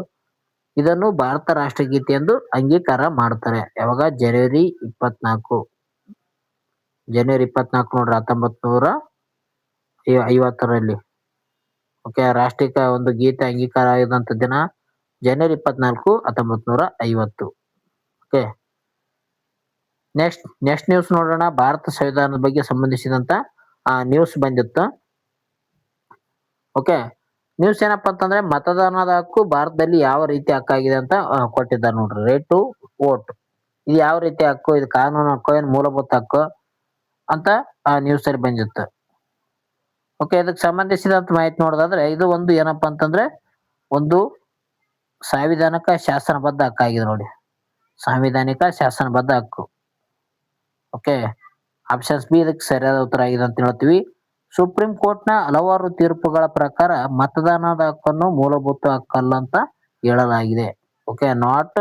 ಇದನ್ನು ಭಾರತ ರಾಷ್ಟ್ರಗೀತೆ ಎಂದು ಅಂಗೀಕಾರ ಮಾಡ್ತಾರೆ. ಯಾವಾಗ? ಜನವರಿ 24 ನೋಡ್ರಿ 1950ರಲ್ಲಿ. ಓಕೆ, ರಾಷ್ಟ್ರೀಯ ಒಂದು ಗೀತೆ ಅಂಗೀಕಾರ ಆಗಿದಂತ ದಿನ ಜನವರಿ 24, 1950. ಓಕೆ, ನೆಕ್ಸ್ಟ್ ನ್ಯೂಸ್ ನೋಡೋಣ. ಭಾರತ ಸಂವಿಧಾನದ ಬಗ್ಗೆ ಸಂಬಂಧಿಸಿದಂತ ನ್ಯೂಸ್ ಬಂದಿತ್ತು. ಓಕೆ, ನ್ಯೂಸ್ ಏನಪ್ಪಾ ಅಂತಂದ್ರೆ ಮತದಾನದ ಹಕ್ಕು ಭಾರತದಲ್ಲಿ ಯಾವ ರೀತಿ ಹಕ್ಕಾಗಿದೆ ಅಂತ ಕೊಟ್ಟಿದ್ದಾರೆ ನೋಡ್ರಿ. ರೈಟ್ ಟು ವೋಟ್ ಇದು ಯಾವ ರೀತಿ ಹಕ್ಕು? ಇದು ಕಾನೂನು ಹಕ್ಕು, ಏನು ಮೂಲಭೂತ ಹಕ್ಕು ಅಂತ ನ್ಯೂಸ್ ಅಲ್ಲಿ ಬಂದಿತ್ತು. ಓಕೆ, ಇದಕ್ಕೆ ಸಂಬಂಧಿಸಿದಂತ ಮಾಹಿತಿ ನೋಡೋದಾದ್ರೆ ಇದು ಒಂದು ಏನಪ್ಪಾ ಅಂತಂದ್ರೆ ಒಂದು ಸಂವಿಧಾನಕ ಶಾಸನಬದ್ಧ ಹಕ್ಕಾಗಿದೆ ನೋಡಿ. ಸಾಂವಿಧಾನಿಕ ಶಾಸನಬದ್ಧ ಹಕ್ಕು. ಓಕೆ, ಆಪ್ಷನ್ಸ್ ಬಿ ಇದಕ್ಕೆ ಸರಿಯಾದ ಉತ್ತರ ಆಗಿದೆ ಅಂತ ಹೇಳ್ತೀವಿ. ಸುಪ್ರೀಂ ಕೋರ್ಟ್ನ ಹಲವಾರು ತೀರ್ಪುಗಳ ಪ್ರಕಾರ ಮತದಾನದ ಹಕ್ಕನ್ನು ಮೂಲಭೂತ ಹಕ್ಕಲ್ಲ ಅಂತ ಹೇಳಲಾಗಿದೆ. Okay, not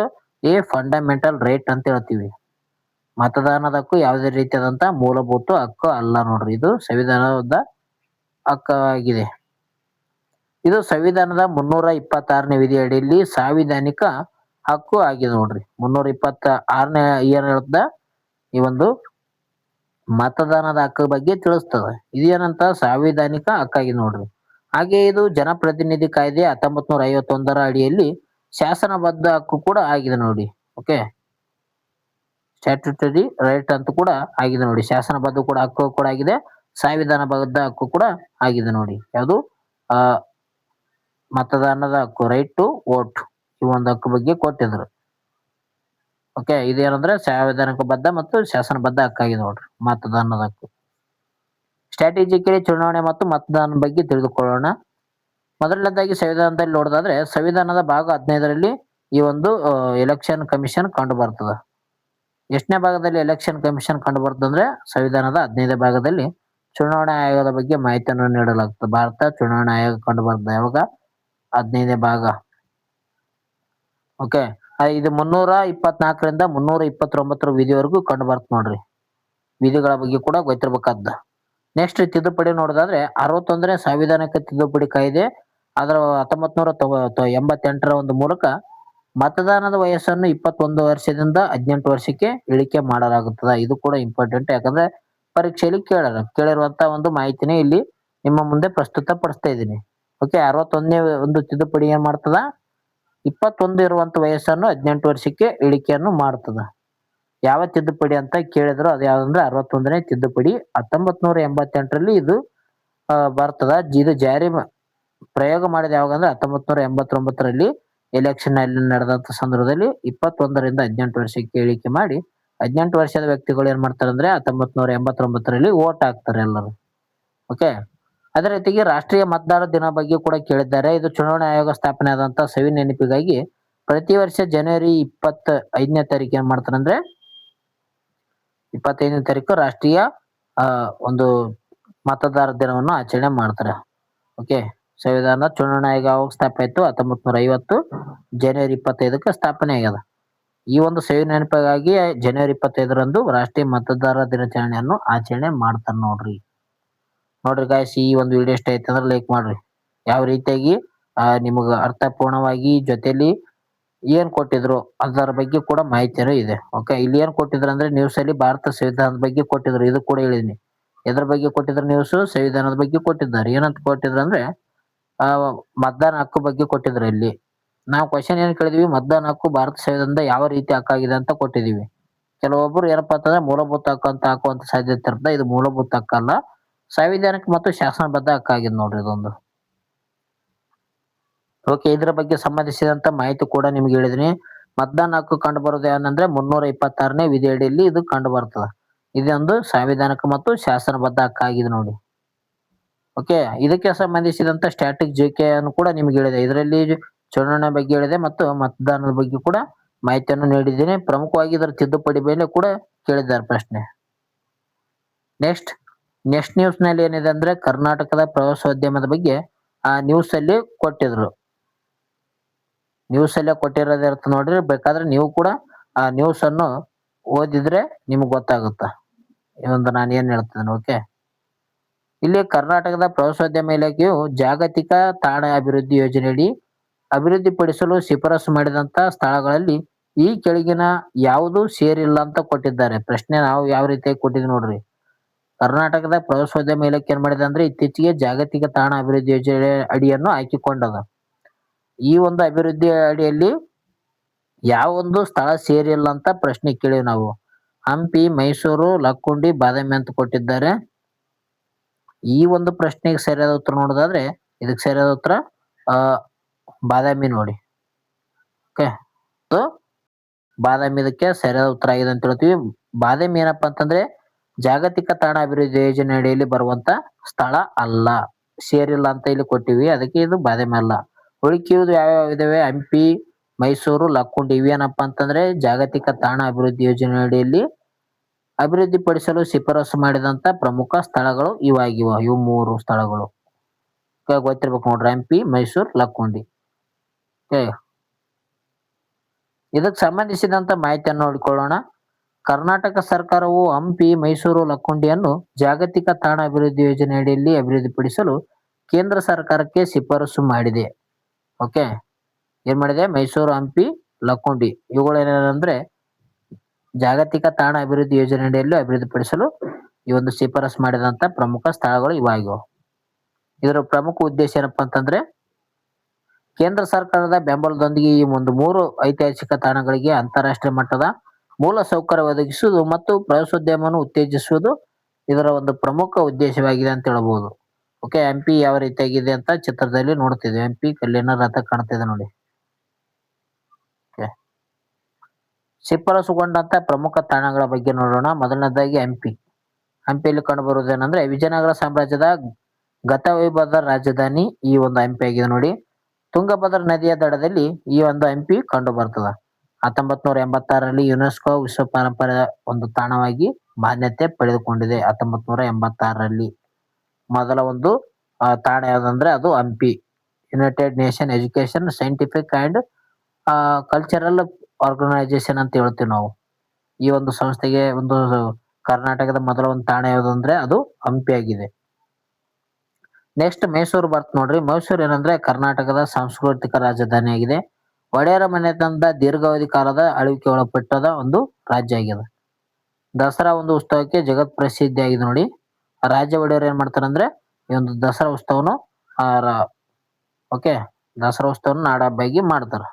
A fundamental right ಅಂತ ಹೇಳ್ತೀವಿ. ಮತದಾನದ ಹಕ್ಕು ಯಾವುದೇ ರೀತಿಯಾದಂತ ಮೂಲಭೂತ ಹಕ್ಕು ಅಲ್ಲ ನೋಡ್ರಿ, ಇದು ಸಂವಿಧಾನದ ಹಕ್ಕಾಗಿದೆ. ಇದು ಸಂವಿಧಾನದ 326ನೇ ವಿಧಿ ಅಡಿಯಲ್ಲಿ ಸಾಂವಿಧಾನಿಕ ಹಕ್ಕು ಆಗಿದೆ ನೋಡ್ರಿ. 326ನೇ ಏನ್ ಹೇಳ್ತದ, ಈ ಒಂದು ಮತದಾನದ ಹಕ್ಕು ಬಗ್ಗೆ ತಿಳಿಸ್ತದ. ಇದೇನಂತ ಸಾಂವಿಧಾನಿಕ ಹಕ್ಕಾಗಿದೆ ನೋಡ್ರಿ. ಹಾಗೆ ಇದು ಜನಪ್ರತಿನಿಧಿ ಕಾಯ್ದೆ 1951ರ ಅಡಿಯಲ್ಲಿ ಶಾಸನಬದ್ಧ ಹಕ್ಕು ಕೂಡ ಆಗಿದೆ ನೋಡಿ. ಓಕೆ, ಸ್ಟ್ಯಾಟ್ಯೂಟರಿ ರೈಟ್ ಅಂತ ಕೂಡ ಆಗಿದೆ ನೋಡಿ. ಶಾಸನಬದ್ಧ ಕೂಡ ಹಕ್ಕು ಕೂಡ ಆಗಿದೆ, ಸಂವಿಧಾನಬದ್ಧ ಹಕ್ಕು ಕೂಡ ಆಗಿದೆ ನೋಡಿ. ಯಾವುದು ಮತದಾನದ ಹಕ್ಕು, ರೈಟ್ ಟು ವೋಟ್, ಈ ಒಂದು ಹಕ್ಕು ಬಗ್ಗೆ ಕೊಟ್ಟಿದ್ರು. ಓಕೆ, ಇದೇನಂದ್ರೆ ಸಂವಿಧಾನಿಕ ಬದ್ಧ ಮತ್ತು ಶಾಸನಬದ್ಧ ಹಕ್ಕಾಗಿದೆ ನೋಡ್ರಿ ಮತದಾನದ ಹಕ್ಕು. ಸ್ಟ್ರಾಟಜಿಕಲಿ ಚುನಾವಣೆ ಮತ್ತು ಮತದಾನ ಬಗ್ಗೆ ತಿಳಿದುಕೊಳ್ಳೋಣ. ಮೊದಲನೇದಾಗಿ ಸಂವಿಧಾನದಲ್ಲಿ ನೋಡೋದಾದ್ರೆ ಸಂವಿಧಾನದ ಭಾಗ 15ರಲ್ಲಿ ಈ ಒಂದು ಎಲೆಕ್ಷನ್ ಕಮಿಷನ್ ಕಂಡು ಬರ್ತದ. ಎಷ್ಟನೇ ಭಾಗದಲ್ಲಿ ಎಲೆಕ್ಷನ್ ಕಮಿಷನ್ ಕಂಡು ಬರ್ತದಂದ್ರೆ ಸಂವಿಧಾನದ 15ನೇ ಭಾಗದಲ್ಲಿ ಚುನಾವಣಾ ಆಯೋಗದ ಬಗ್ಗೆ ಮಾಹಿತಿಯನ್ನು ನೀಡಲಾಗ್ತದೆ. ಭಾರತ ಚುನಾವಣಾ ಆಯೋಗ ಕಂಡು ಬರ್ತದೆ ಯಾವಾಗ, 15ನೇ ಭಾಗ. ಓಕೆ, ಇದು 324ರಿಂದ 329 ವಿಧಿವರೆಗೂ ಕಂಡು ಬರ್ತದೆ ನೋಡ್ರಿ. ವಿಧಿಗಳ ಬಗ್ಗೆ ಕೂಡ ಗೊತ್ತಿರ್ಬೇಕಾದ. ನೆಕ್ಸ್ಟ್ ತಿದ್ದುಪಡಿ ನೋಡೋದಾದ್ರೆ 61ನೇ ಸಂವಿಧಾನಕ್ಕೆ ತಿದ್ದುಪಡಿ ಕಾಯ್ದೆ ಅದರ 1988ರ ಒಂದು ಮೂಲಕ ಮತದಾನದ ವಯಸ್ಸನ್ನು 21 ವರ್ಷದಿಂದ 18 ವರ್ಷಕ್ಕೆ ಇಳಿಕೆ ಮಾಡಲಾಗುತ್ತದೆ. ಇದು ಕೂಡ ಇಂಪಾರ್ಟೆಂಟ್, ಯಾಕಂದ್ರೆ ಪರೀಕ್ಷೆಯಲ್ಲಿ ಕೇಳಿರುವಂತ ಒಂದು ಮಾಹಿತಿನೇ ಇಲ್ಲಿ ನಿಮ್ಮ ಮುಂದೆ ಪ್ರಸ್ತುತ ಪಡಿಸ್ತಾ ಇದ್ದೀನಿ. ಓಕೆ, 61ನೇ ಒಂದು ತಿದ್ದುಪಡಿ ಏನ್ ಮಾಡ್ತದ, 21 ಇರುವಂತ ವಯಸ್ಸನ್ನು 18 ವರ್ಷಕ್ಕೆ ಇಳಿಕೆಯನ್ನು ಮಾಡ್ತದ. ಯಾವ ತಿದ್ದುಪಡಿ ಅಂತ ಕೇಳಿದ್ರು ಅದು ಯಾವ್ದಂದ್ರೆ 61ನೇ ತಿದ್ದುಪಡಿ. 1988ರಲ್ಲಿ ಇದು ಬರ್ತದ. ಇದು ಜಾರಿ ಪ್ರಯೋಗ ಮಾಡಿದ ಯಾವಾಗಂದ್ರೆ 1989ರಲ್ಲಿ ಎಲೆಕ್ಷನ್ ಅಲ್ಲಿ ನಡೆದಂತ ಸಂದರ್ಭದಲ್ಲಿ 21ರಿಂದ 18 ವರ್ಷಕ್ಕೆ ಇಳಿಕೆ ಮಾಡಿ 18 ವರ್ಷದ ವ್ಯಕ್ತಿಗಳು ಏನ್ ಮಾಡ್ತಾರೆ ಅಂದ್ರೆ 1989ರಲ್ಲಿ ವೋಟ್ ಹಾಕ್ತಾರೆ ಎಲ್ಲರೂ. ಓಕೆ, ಅದೇ ರೀತಿಗೆ ರಾಷ್ಟ್ರೀಯ ಮತದಾರರ ದಿನ ಬಗ್ಗೆ ಕೂಡ ಕೇಳಿದ್ದಾರೆ. ಇದು ಚುನಾವಣಾ ಆಯೋಗ ಸ್ಥಾಪನೆ ಆದಂತ ಸವಿ ನೆನಪಿಗಾಗಿ ಪ್ರತಿ ವರ್ಷ ಜನವರಿ 25ನೇ ತಾರೀಕು ಏನ್ ಮಾಡ್ತಾರೆ ಅಂದ್ರೆ 25ನೇ ತಾರೀಕು ರಾಷ್ಟ್ರೀಯ ಒಂದು ಮತದಾರರ ದಿನವನ್ನು ಆಚರಣೆ ಮಾಡ್ತಾರೆ. ಓಕೆ, ಸಂವಿಧಾನ ಚುನಾವಣಾ ಆಯೋಗ ಯಾವಾಗ ಸ್ಥಾಪನೆ ಆಯ್ತು, 1950 ಜನವರಿ 25ಕ್ಕೆ ಸ್ಥಾಪನೆ ಆಗ್ಯದ. ಈ ಒಂದು ಸವಿ ನೆನಪಿಗಾಗಿ ಜನವರಿ 25ರಂದು ರಾಷ್ಟ್ರೀಯ ಮತದಾರರ ದಿನಾಚರಣೆಯನ್ನು ಆಚರಣೆ ಮಾಡ್ತಾರೆ ನೋಡ್ರಿ. ಗಾಯ್ಸ್, ಈ ಒಂದು ವಿಡಿಯೋ ಇಷ್ಟ ಆಯ್ತು ಅಂದ್ರೆ ಲೈಕ್ ಮಾಡ್ರಿ. ಯಾವ ರೀತಿಯಾಗಿ ನಿಮಗ ಅರ್ಥಪೂರ್ಣವಾಗಿ ಜೊತೆಲಿ ಏನ್ ಕೊಟ್ಟಿದ್ರು ಅದರ ಬಗ್ಗೆ ಕೂಡ ಮಾಹಿತಿನೂ ಇದೆ. ಓಕೆ, ಇಲ್ಲಿ ಏನ್ ಕೊಟ್ಟಿದ್ರು ಅಂದ್ರೆ ನ್ಯೂಸ್ ಅಲ್ಲಿ ಭಾರತ ಸಂವಿಧಾನದ ಬಗ್ಗೆ ಕೊಟ್ಟಿದ್ರು. ಇದು ಕೂಡ ಹೇಳಿದೀನಿ. ಎದ್ರ ಬಗ್ಗೆ ಕೊಟ್ಟಿದ್ರು ನ್ಯೂಸ್, ಸಂವಿಧಾನದ ಬಗ್ಗೆ ಕೊಟ್ಟಿದ್ದಾರೆ. ಏನಂತ ಕೊಟ್ಟಿದ್ರು ಅಂದ್ರೆ ಮತದಾನ ಹಕ್ಕು ಬಗ್ಗೆ ಕೊಟ್ಟಿದ್ರು. ಇಲ್ಲಿ ನಾವು ಕ್ವಶನ್ ಏನ್ ಕೇಳಿದ್ವಿ, ಮತದಾನ ಹಕ್ಕು ಭಾರತ ಸಂವಿಧಾನದ ಯಾವ ರೀತಿ ಹಕ್ಕಾಗಿದೆ ಅಂತ ಕೊಟ್ಟಿದೀವಿ. ಕೆಲವೊಬ್ರು ಏನಪ್ಪಾ ಅಂತಂದ್ರೆ ಮೂಲಭೂತ ಹಕ್ಕು ಅಂತ ಹಾಕುವಂತ ಸಾಧ್ಯತೆ ಇರ್ತದೆ. ಇದು ಮೂಲಭೂತ ಹಕ್ಕಲ್ಲ, ಸಂವಿಧಾನಿಕ ಮತ್ತು ಶಾಸನಬದ್ಧ ಹಕ್ಕಾಗಿದೆ ನೋಡ್ರಿ ಇದೊಂದು. ಓಕೆ, ಇದರ ಬಗ್ಗೆ ಸಂಬಂಧಿಸಿದಂತ ಮಾಹಿತಿ ಕೂಡ ನಿಮ್ಗೆ ಹೇಳಿದೀನಿ. ಮತದಾನ ಹಕ್ಕು ಕಂಡು ಬರೋದು ಏನಂದ್ರೆ 326ನೇ ವಿಧಿ ಅಡಿಯಲ್ಲಿ ಇದು ಕಂಡು ಬರ್ತದ. ಇದೊಂದು ಸಾಂವಿಧಾನಿಕ ಮತ್ತು ಶಾಸನಬದ್ಧ ಹಕ್ಕಾಗಿದೆ ನೋಡಿ. ಓಕೆ, ಇದಕ್ಕೆ ಸಂಬಂಧಿಸಿದಂತ ಸ್ಟ್ಯಾಟಿಕ್ ಜಿಕೆ ಅನ್ನು ಕೂಡ ನಿಮ್ಗೆ ಹೇಳಿದೆ. ಇದರಲ್ಲಿ ಚುನಾವಣೆ ಬಗ್ಗೆ ಹೇಳಿದೆ ಮತ್ತು ಮತದಾನದ ಬಗ್ಗೆ ಕೂಡ ಮಾಹಿತಿಯನ್ನು ನೀಡಿದ್ದೀನಿ. ಪ್ರಮುಖವಾಗಿ ಇದರ ತಿದ್ದುಪಡಿ ಮೇಲೆ ಕೂಡ ಕೇಳಿದ್ದಾರೆ ಪ್ರಶ್ನೆ. ನೆಕ್ಸ್ಟ್ ನ್ಯೂಸ್ ನಲ್ಲಿ ಏನಿದೆ ಅಂದ್ರೆ ಕರ್ನಾಟಕದ ಪ್ರವಾಸೋದ್ಯಮದ ಬಗ್ಗೆ ಆ ನ್ಯೂಸ್ ಅಲ್ಲಿ ಕೊಟ್ಟಿದ್ರು. ನ್ಯೂಸ್ ಅಲ್ಲೇ ಕೊಟ್ಟಿರೋದಿರುತ್ತೆ ನೋಡ್ರಿ. ಬೇಕಾದ್ರೆ ನೀವು ಕೂಡ ಆ ನ್ಯೂಸ್ ಅನ್ನು ಓದಿದ್ರೆ ನಿಮ್ಗೆ ಗೊತ್ತಾಗುತ್ತ ಈ ಒಂದು ನಾನು ಏನ್ ಹೇಳ್ತಿದ್ದೇನೆ. ಓಕೆ, ಇಲ್ಲಿ ಕರ್ನಾಟಕದ ಪ್ರವಾಸೋದ್ಯಮ ಇಲಾಖೆಯು ಜಾಗತಿಕ ತಾಣ ಅಭಿವೃದ್ಧಿ ಯೋಜನೆಯಡಿ ಅಭಿವೃದ್ಧಿಪಡಿಸಲು ಶಿಫಾರಸು ಮಾಡಿದಂತ ಸ್ಥಳಗಳಲ್ಲಿ ಈ ಕೆಳಗಿನ ಯಾವುದು ಸೇರಿಲ್ಲ ಅಂತ ಕೊಟ್ಟಿದ್ದಾರೆ. ಪ್ರಶ್ನೆ ನಾವು ಯಾವ ರೀತಿಯಾಗಿ ಕೊಟ್ಟಿದ್ವಿ ನೋಡ್ರಿ. ಕರ್ನಾಟಕದ ಪ್ರವಾಸೋದ್ಯಮ ಇಲಾಖೆ ಏನ್ ಮಾಡಿದೆ ಅಂದ್ರೆ ಇತ್ತೀಚೆಗೆ ಜಾಗತಿಕ ತಾಣ ಅಭಿವೃದ್ಧಿ ಯೋಜನೆ ಅಡಿಯನ್ನು ಹಾಕಿಕೊಂಡದ. ಈ ಒಂದು ಅಭಿವೃದ್ಧಿ ಅಡಿಯಲ್ಲಿ ಯಾವ ಒಂದು ಸ್ಥಳ ಸೇರಿಲ್ಲ ಅಂತ ಪ್ರಶ್ನೆ ಕೇಳಿವಿ ನಾವು. ಹಂಪಿ, ಮೈಸೂರು, ಲಕ್ಕುಂಡಿ, ಬಾದಾಮಿ ಅಂತ ಕೊಟ್ಟಿದ್ದಾರೆ. ಈ ಒಂದು ಪ್ರಶ್ನೆಗೆ ಸರಿಯಾದ ಉತ್ತರ ನೋಡೋದಾದ್ರೆ ಇದಕ್ಕೆ ಸರಿಯಾದ ಉತ್ತರ ಬಾದಾಮಿ ನೋಡಿ. ಓಕೆ, ಬಾದಾಮಿ ಇದಕ್ಕೆ ಸರಿಯಾದ ಉತ್ತರ ಆಗಿದೆ ಅಂತ ಹೇಳ್ತೀವಿ. ಬಾದಾಮಿ ಏನಪ್ಪಾ ಅಂತಂದ್ರೆ ಜಾಗತಿಕ ತಾಣ ಅಭಿವೃದ್ಧಿ ಯೋಜನೆ ಅಡಿಯಲ್ಲಿ ಬರುವಂತ ಸ್ಥಳ ಅಲ್ಲ, ಸೇರಿಲ್ಲ ಅಂತ ಇಲ್ಲಿ ಕೊಟ್ಟಿವಿ. ಅದಕ್ಕೆ ಇದು ಬಾದಾಮಿ ಅಲ್ಲ. ಉಳಿಕೆಯುವುದು ಯಾವ್ಯಾವ ಇದಾವೆ, ಹಂಪಿ, ಮೈಸೂರು, ಲಕ್ಕುಂಡಿ ಇವೇನಪ್ಪ ಅಂತಂದ್ರೆ ಜಾಗತಿಕ ತಾಣ ಅಭಿವೃದ್ಧಿ ಯೋಜನೆ ಅಡಿಯಲ್ಲಿ ಅಭಿವೃದ್ಧಿಪಡಿಸಲು ಶಿಫಾರಸು ಮಾಡಿದಂತ ಪ್ರಮುಖ ಸ್ಥಳಗಳು ಇವಾಗಿವ. ಇವು 3 ಸ್ಥಳಗಳು. ಗೊತ್ತಿರ್ಬೇಕು ನೋಡ್ರಿ, ಹಂಪಿ, ಮೈಸೂರು, ಲಕ್ಕುಂಡಿ. ಓಕೆ, ಇದಕ್ಕೆ ಸಂಬಂಧಿಸಿದಂತ ಮಾಹಿತಿಯನ್ನು ನೋಡಿಕೊಳ್ಳೋಣ. ಕರ್ನಾಟಕ ಸರ್ಕಾರವು ಹಂಪಿ, ಮೈಸೂರು, ಲಕ್ಕುಂಡಿಯನ್ನು ಜಾಗತಿಕ ತಾಣ ಅಭಿವೃದ್ಧಿ ಯೋಜನೆ ಅಡಿಯಲ್ಲಿ ಅಭಿವೃದ್ಧಿಪಡಿಸಲು ಕೇಂದ್ರ ಸರ್ಕಾರಕ್ಕೆ ಶಿಫಾರಸು ಮಾಡಿದೆ. ಓಕೆ, ಏನ್ ಮಾಡಿದೆ? ಮೈಸೂರು, ಹಂಪಿ, ಲಕ್ಕುಂಡಿ ಇವುಗಳೇನಂದ್ರೆ ಜಾಗತಿಕ ತಾಣ ಅಭಿವೃದ್ಧಿ ಯೋಜನೆ ಅಡಿಯಲ್ಲಿ ಅಭಿವೃದ್ಧಿಪಡಿಸಲು ಈ ಒಂದು ಶಿಫಾರಸು ಮಾಡಿದಂತ ಪ್ರಮುಖ ಸ್ಥಳಗಳು ಇವಾಗಿವೆ. ಇದರ ಪ್ರಮುಖ ಉದ್ದೇಶ ಏನಪ್ಪಾ ಅಂತಂದ್ರೆ ಕೇಂದ್ರ ಸರ್ಕಾರದ ಬೆಂಬಲದೊಂದಿಗೆ ಈ ಒಂದು 3 ಐತಿಹಾಸಿಕ ತಾಣಗಳಿಗೆ ಅಂತಾರಾಷ್ಟ್ರೀಯ ಮಟ್ಟದ ಮೂಲ ಸೌಕರ್ಯ ಒದಗಿಸುವುದು ಮತ್ತು ಪ್ರವಾಸೋದ್ಯಮವನ್ನು ಉತ್ತೇಜಿಸುವುದು ಇದರ ಒಂದು ಪ್ರಮುಖ ಉದ್ದೇಶವಾಗಿದೆ ಅಂತ ಹೇಳಬಹುದು. ಓಕೆ, ಹಂಪಿ ಯಾವ ರೀತಿಯಾಗಿದೆ ಅಂತ ಚಿತ್ರದಲ್ಲಿ ನೋಡ್ತಿದ್ವಿ. ಹಂಪಿ ಕಲ್ಲಿನ ರಥ ಕಾಣ್ತಿದೆ ನೋಡಿ. ಶಿಫಾರಸುಗೊಂಡಂತ ಪ್ರಮುಖ ತಾಣಗಳ ಬಗ್ಗೆ ನೋಡೋಣ. ಮೊದಲನೇದಾಗಿ ಹಂಪಿ. ಹಂಪಿಯಲ್ಲಿ ಕಂಡುಬರುವುದೇನೆಂದ್ರೆ ವಿಜಯನಗರ ಸಾಮ್ರಾಜ್ಯದ ಗತವೈಭವದ ರಾಜಧಾನಿ ಈ ಒಂದು ಹಂಪಿ ಆಗಿದೆ ನೋಡಿ. ತುಂಗಭದ್ರಾ ನದಿಯ ದಡದಲ್ಲಿ ಈ ಒಂದು ಹಂಪಿ ಕಂಡು ಬರ್ತದ. 1986ರಲ್ಲಿ ಯುನೆಸ್ಕೋ ವಿಶ್ವ ಪರಂಪರೆ ಒಂದು ತಾಣವಾಗಿ ಮಾನ್ಯತೆ ಪಡೆದುಕೊಂಡಿದೆ. 1986ರಲ್ಲಿ ಮೊದಲ ಒಂದು ತಾಣ ಯಾವ್ದಂದ್ರೆ ಅದು Hampi. United Nation Education, Scientific and Cultural Organisation ಅಂತ ಹೇಳ್ತೀವಿ ನಾವು. ಈ ಒಂದು ಸಂಸ್ಥೆಗೆ ಒಂದು ಕರ್ನಾಟಕದ ಮೊದಲ ಒಂದು ತಾಣ ಯಾವುದು ಅಂದ್ರೆ ಅದು ಹಂಪಿ ಆಗಿದೆ. ನೆಕ್ಸ್ಟ್ ಮೈಸೂರು ಬರ್ತ್ ನೋಡ್ರಿ. ಮೈಸೂರು ಏನಂದ್ರೆ ಕರ್ನಾಟಕದ ಸಾಂಸ್ಕೃತಿಕ ರಾಜಧಾನಿ ಆಗಿದೆ. ಒಡೆಯರ ಮನೆತನದ ದೀರ್ಘಾವಧಿ ಕಾಲದ ಆಳ್ವಿಕೆ ಒಳಪಟ್ಟದ ಒಂದು ರಾಜ್ಯ ಆಗಿದೆ. ದಸರಾ ಒಂದು ಉತ್ಸವಕ್ಕೆ ಜಗತ್ ಪ್ರಸಿದ್ಧಿ ಆಗಿದೆ ನೋಡಿ. ರಾಜ್ಯ ಒಡೆಯರು ಏನ್ ಮಾಡ್ತಾರೆ ಅಂದ್ರೆ ಈ ಒಂದು ದಸರಾ ಉತ್ಸವನು ಓಕೆ, ದಸರಾ ಉತ್ಸವವನ್ನು ನಾಡ ಹಬ್ಬವಾಗಿ ಮಾಡ್ತಾರ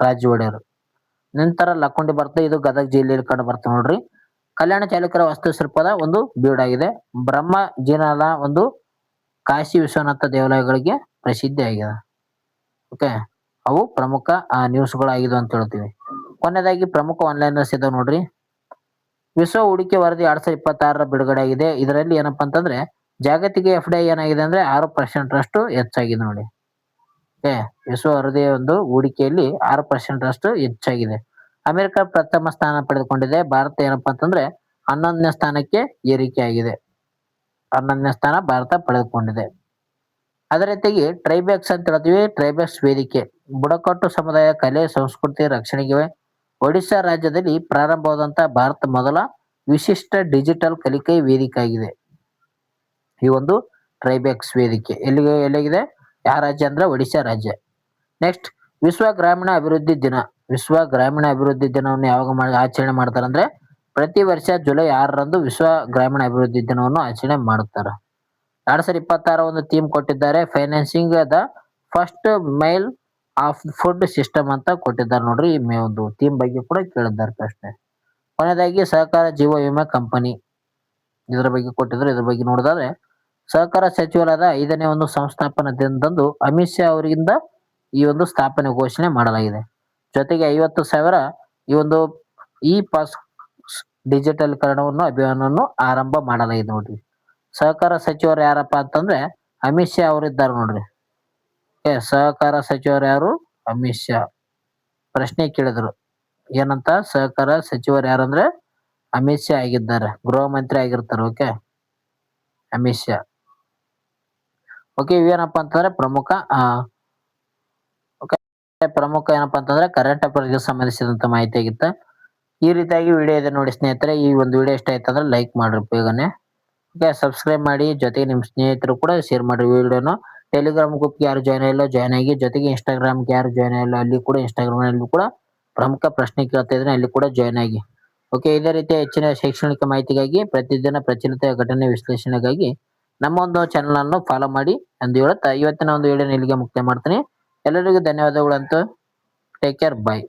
ರಾಜ್ಯ ಒಡೆಯರು. ನಂತರ ಲಕ್ಕುಂಡಿ ಬರ್ತದೆ. ಇದು ಗದಗ ಜಿಲ್ಲೆಯಲ್ಲಿ ಕಂಡು ಬರ್ತದೆ ನೋಡ್ರಿ. ಕಲ್ಯಾಣ ಚಾಲುಕ್ಯರ ವಾಸ್ತುಶಿಲ್ಪದ ಒಂದು ಬೀಡಾಗಿದೆ. ಬ್ರಹ್ಮ ಜಿನದ ಒಂದು ಕಾಶಿ ವಿಶ್ವನಾಥ ದೇವಾಲಯಗಳಿಗೆ ಪ್ರಸಿದ್ಧಿ ಆಗಿದೆ. ಓಕೆ, ಅವು ಪ್ರಮುಖ ನ್ಯೂಸ್ಗಳಾಗಿವೆ ಅಂತ ಹೇಳ್ತೀವಿ. ಕೊನೆಯದಾಗಿ ಪ್ರಮುಖ ಆನ್ಲೈನ್ ಇದಾವೆ ನೋಡ್ರಿ. ವಿಶ್ವ ಹೂಡಿಕೆ ವರದಿ 2026 ಬಿಡುಗಡೆ ಆಗಿದೆ. ಇದರಲ್ಲಿ ಏನಪ್ಪಾ ಅಂತಂದ್ರೆ ಜಾಗತಿಕ FDI ಏನಾಗಿದೆ ಅಂದ್ರೆ 6% ರಷ್ಟು ಹೆಚ್ಚಾಗಿದೆ ನೋಡಿ. ಓಕೆ, ವಿಶ್ವ ವರದಿಯ ಒಂದು ಹೂಡಿಕೆಯಲ್ಲಿ 6% ಹೆಚ್ಚಾಗಿದೆ. ಅಮೆರಿಕ ಪ್ರಥಮ ಸ್ಥಾನ ಪಡೆದುಕೊಂಡಿದೆ. ಭಾರತ ಏನಪ್ಪಾ ಅಂತಂದ್ರೆ 11ನೇ ಸ್ಥಾನಕ್ಕೆ ಏರಿಕೆ ಆಗಿದೆ. 11ನೇ ಸ್ಥಾನ ಭಾರತ ಪಡೆದುಕೊಂಡಿದೆ. ಅದೇ ರೀತಿಯಾಗಿ ಟ್ರೈಬೆಕ್ಸ್ ಅಂತ ಹೇಳ್ತೀವಿ. ಟ್ರೈಬೆಕ್ಸ್ ವೇದಿಕೆ ಬುಡಕಟ್ಟು ಸಮುದಾಯ ಕಲೆ ಸಂಸ್ಕೃತಿ ರಕ್ಷಣೆಗೆ ಒಡಿಶಾ ರಾಜ್ಯದಲ್ಲಿ ಪ್ರಾರಂಭವಾದಂತ ಭಾರತ ಮೊದಲ ವಿಶಿಷ್ಟ ಡಿಜಿಟಲ್ ಕಲಿಕೆ ವೇದಿಕೆ ಆಗಿದೆ. ಈ ಒಂದು ಟ್ರೈಬೆಕ್ಸ್ ವೇದಿಕೆ ಎಲ್ಲಿಗಿದೆ? ಯಾವ ರಾಜ್ಯ ಅಂದ್ರೆ ಒಡಿಶಾ ರಾಜ್ಯ. ನೆಕ್ಸ್ಟ್ ವಿಶ್ವ ಗ್ರಾಮೀಣ ಅಭಿವೃದ್ಧಿ ದಿನ. ವಿಶ್ವ ಗ್ರಾಮೀಣ ಅಭಿವೃದ್ಧಿ ದಿನವನ್ನು ಯಾವಾಗ ಆಚರಣೆ ಮಾಡ್ತಾರೆ ಅಂದ್ರೆ ಪ್ರತಿ ವರ್ಷ ಜುಲೈ 6ರಂದು ವಿಶ್ವ ಗ್ರಾಮೀಣ ಅಭಿವೃದ್ಧಿ ದಿನವನ್ನು ಆಚರಣೆ ಮಾಡುತ್ತಾರೆ. 2026 ಒಂದು ಥೀಮ್ ಕೊಟ್ಟಿದ್ದಾರೆ. Financing the first mile of food system ಅಂತ ಕೊಟ್ಟಿದ್ದಾರೆ ನೋಡ್ರಿ. ಈ ಒಂದು ಥೀಮ್ ಬಗ್ಗೆ ಕೂಡ ಕೇಳಿದ್ದಾರೆ ಪ್ರಶ್ನೆ. ಕೊನೆಯದಾಗಿ ಸಹಕಾರ ಜೀವ ವಿಮಾ ಕಂಪನಿ ಇದರ ಬಗ್ಗೆ ಕೊಟ್ಟಿದ್ದಾರೆ. ಇದ್ರ ಬಗ್ಗೆ ನೋಡಿದ್ರೆ ಸಹಕಾರ ಸಚಿವಾಲಯದ 5ನೇ ಒಂದು ಸಂಸ್ಥಾಪನಾ ದಿನದಂದು ಅಮಿತ್ ಶಾ ಅವರಿಂದ ಈ ಒಂದು ಸ್ಥಾಪನೆ ಘೋಷಣೆ ಮಾಡಲಾಗಿದೆ. ಜೊತೆಗೆ 50,000 ಈ ಒಂದು ಇ ಪಾಸ್ ಡಿಜಿಟಲೀಕರಣವನ್ನು ಅಭಿಯಾನವನ್ನು ಆರಂಭ ಮಾಡಲಾಗಿದೆ ನೋಡ್ರಿ. ಸಹಕಾರ ಸಚಿವರು ಯಾರಪ್ಪ ಅಂತಂದ್ರೆ ಅಮಿತ್ ಶಾ ಅವರಿದ್ದಾರೆ ನೋಡ್ರಿ. ಸಹಕಾರ ಸಚಿವರು ಯಾರು? ಅಮಿತ್ ಶಾ. ಪ್ರಶ್ನೆ ಕೇಳಿದ್ರು ಏನಂತ? ಸಹಕಾರ ಸಚಿವರು ಯಾರಂದ್ರೆ ಅಮಿತ್ ಶಾ ಆಗಿದ್ದಾರೆ. ಗೃಹ ಮಂತ್ರಿ ಆಗಿರ್ತಾರೆ. ಓಕೆ, ಅಮಿತ್ ಶಾ. ಓಕೆ, ಇವೇನಪ್ಪ ಅಂತಂದ್ರೆ ಪ್ರಮುಖ ಏನಪ್ಪಾ ಅಂತಂದ್ರೆ ಕರೆಂಟ್ ಅಫೇರ್ಸ್ಗೆ ಸಂಬಂಧಿಸಿದಂತ ಮಾಹಿತಿ ಆಗಿತ್ತು. ಈ ರೀತಿಯಾಗಿ ವಿಡಿಯೋ ಇದೆ ನೋಡಿ ಸ್ನೇಹಿತರೆ. ಈ ಒಂದು ವಿಡಿಯೋ ಇಷ್ಟ ಆಯ್ತು ಅಂದ್ರೆ ಲೈಕ್ ಮಾಡ್ರಿ ಬೇಗನೆ. ಓಕೆ, ಸಬ್ಸ್ಕ್ರೈಬ್ ಮಾಡಿ. ಜೊತೆಗೆ ನಿಮ್ಮ ಸ್ನೇಹಿತರು ಕೂಡ ಶೇರ್ ಮಾಡ್ರಿ ವಿಡಿಯೋನ. ಟೆಲಿಗ್ರಾಮ್ ಗ್ರೂಪ್ಗೆ ಯಾರು ಜಾಯ್ನ್ ಆಗಿಲ್ಲ ಜಾಯ್ನ್ ಆಗಿ. ಜೊತೆಗೆ ಇನ್ಸ್ಟಾಗ್ರಾಮ್ಗೆ ಯಾರು ಜಾಯ್ನ್ ಆಗಿಲ್ಲ ಅಲ್ಲಿ ಕೂಡ ಇನ್ಸ್ಟಾಗ್ರಾಮ್ ನಲ್ಲಿ ಕೂಡ ಪ್ರಮುಖ ಪ್ರಶ್ನೆ ಕೇಳ್ತಾ ಇದ್ರೆ ಅಲ್ಲಿ ಕೂಡ ಜಾಯ್ನ್ ಆಗಿ. ಓಕೆ, ಇದೇ ರೀತಿಯ ಹೆಚ್ಚಿನ ಶೈಕ್ಷಣಿಕ ಮಾಹಿತಿಗಾಗಿ ಪ್ರತಿದಿನ ಪ್ರಚಲಿತ ಘಟನೆ ವಿಶ್ಲೇಷಣೆಗಾಗಿ ನಮ್ಮ ಒಂದು ಚಾನಲ್ ಅನ್ನು ಫಾಲೋ ಮಾಡಿ ಎಂದು ಹೇಳುತ್ತಾ ಇವತ್ತಿನ ಒಂದು ವಿಡಿಯೋನ ಇಲ್ಲಿಗೆ ಮುಕ್ತಾಯ ಮಾಡ್ತೀನಿ. ಎಲ್ಲರಿಗೂ ಧನ್ಯವಾದಗಳು ಅಂತ. ಟೇಕ್ ಕೇರ್, ಬಾಯ್.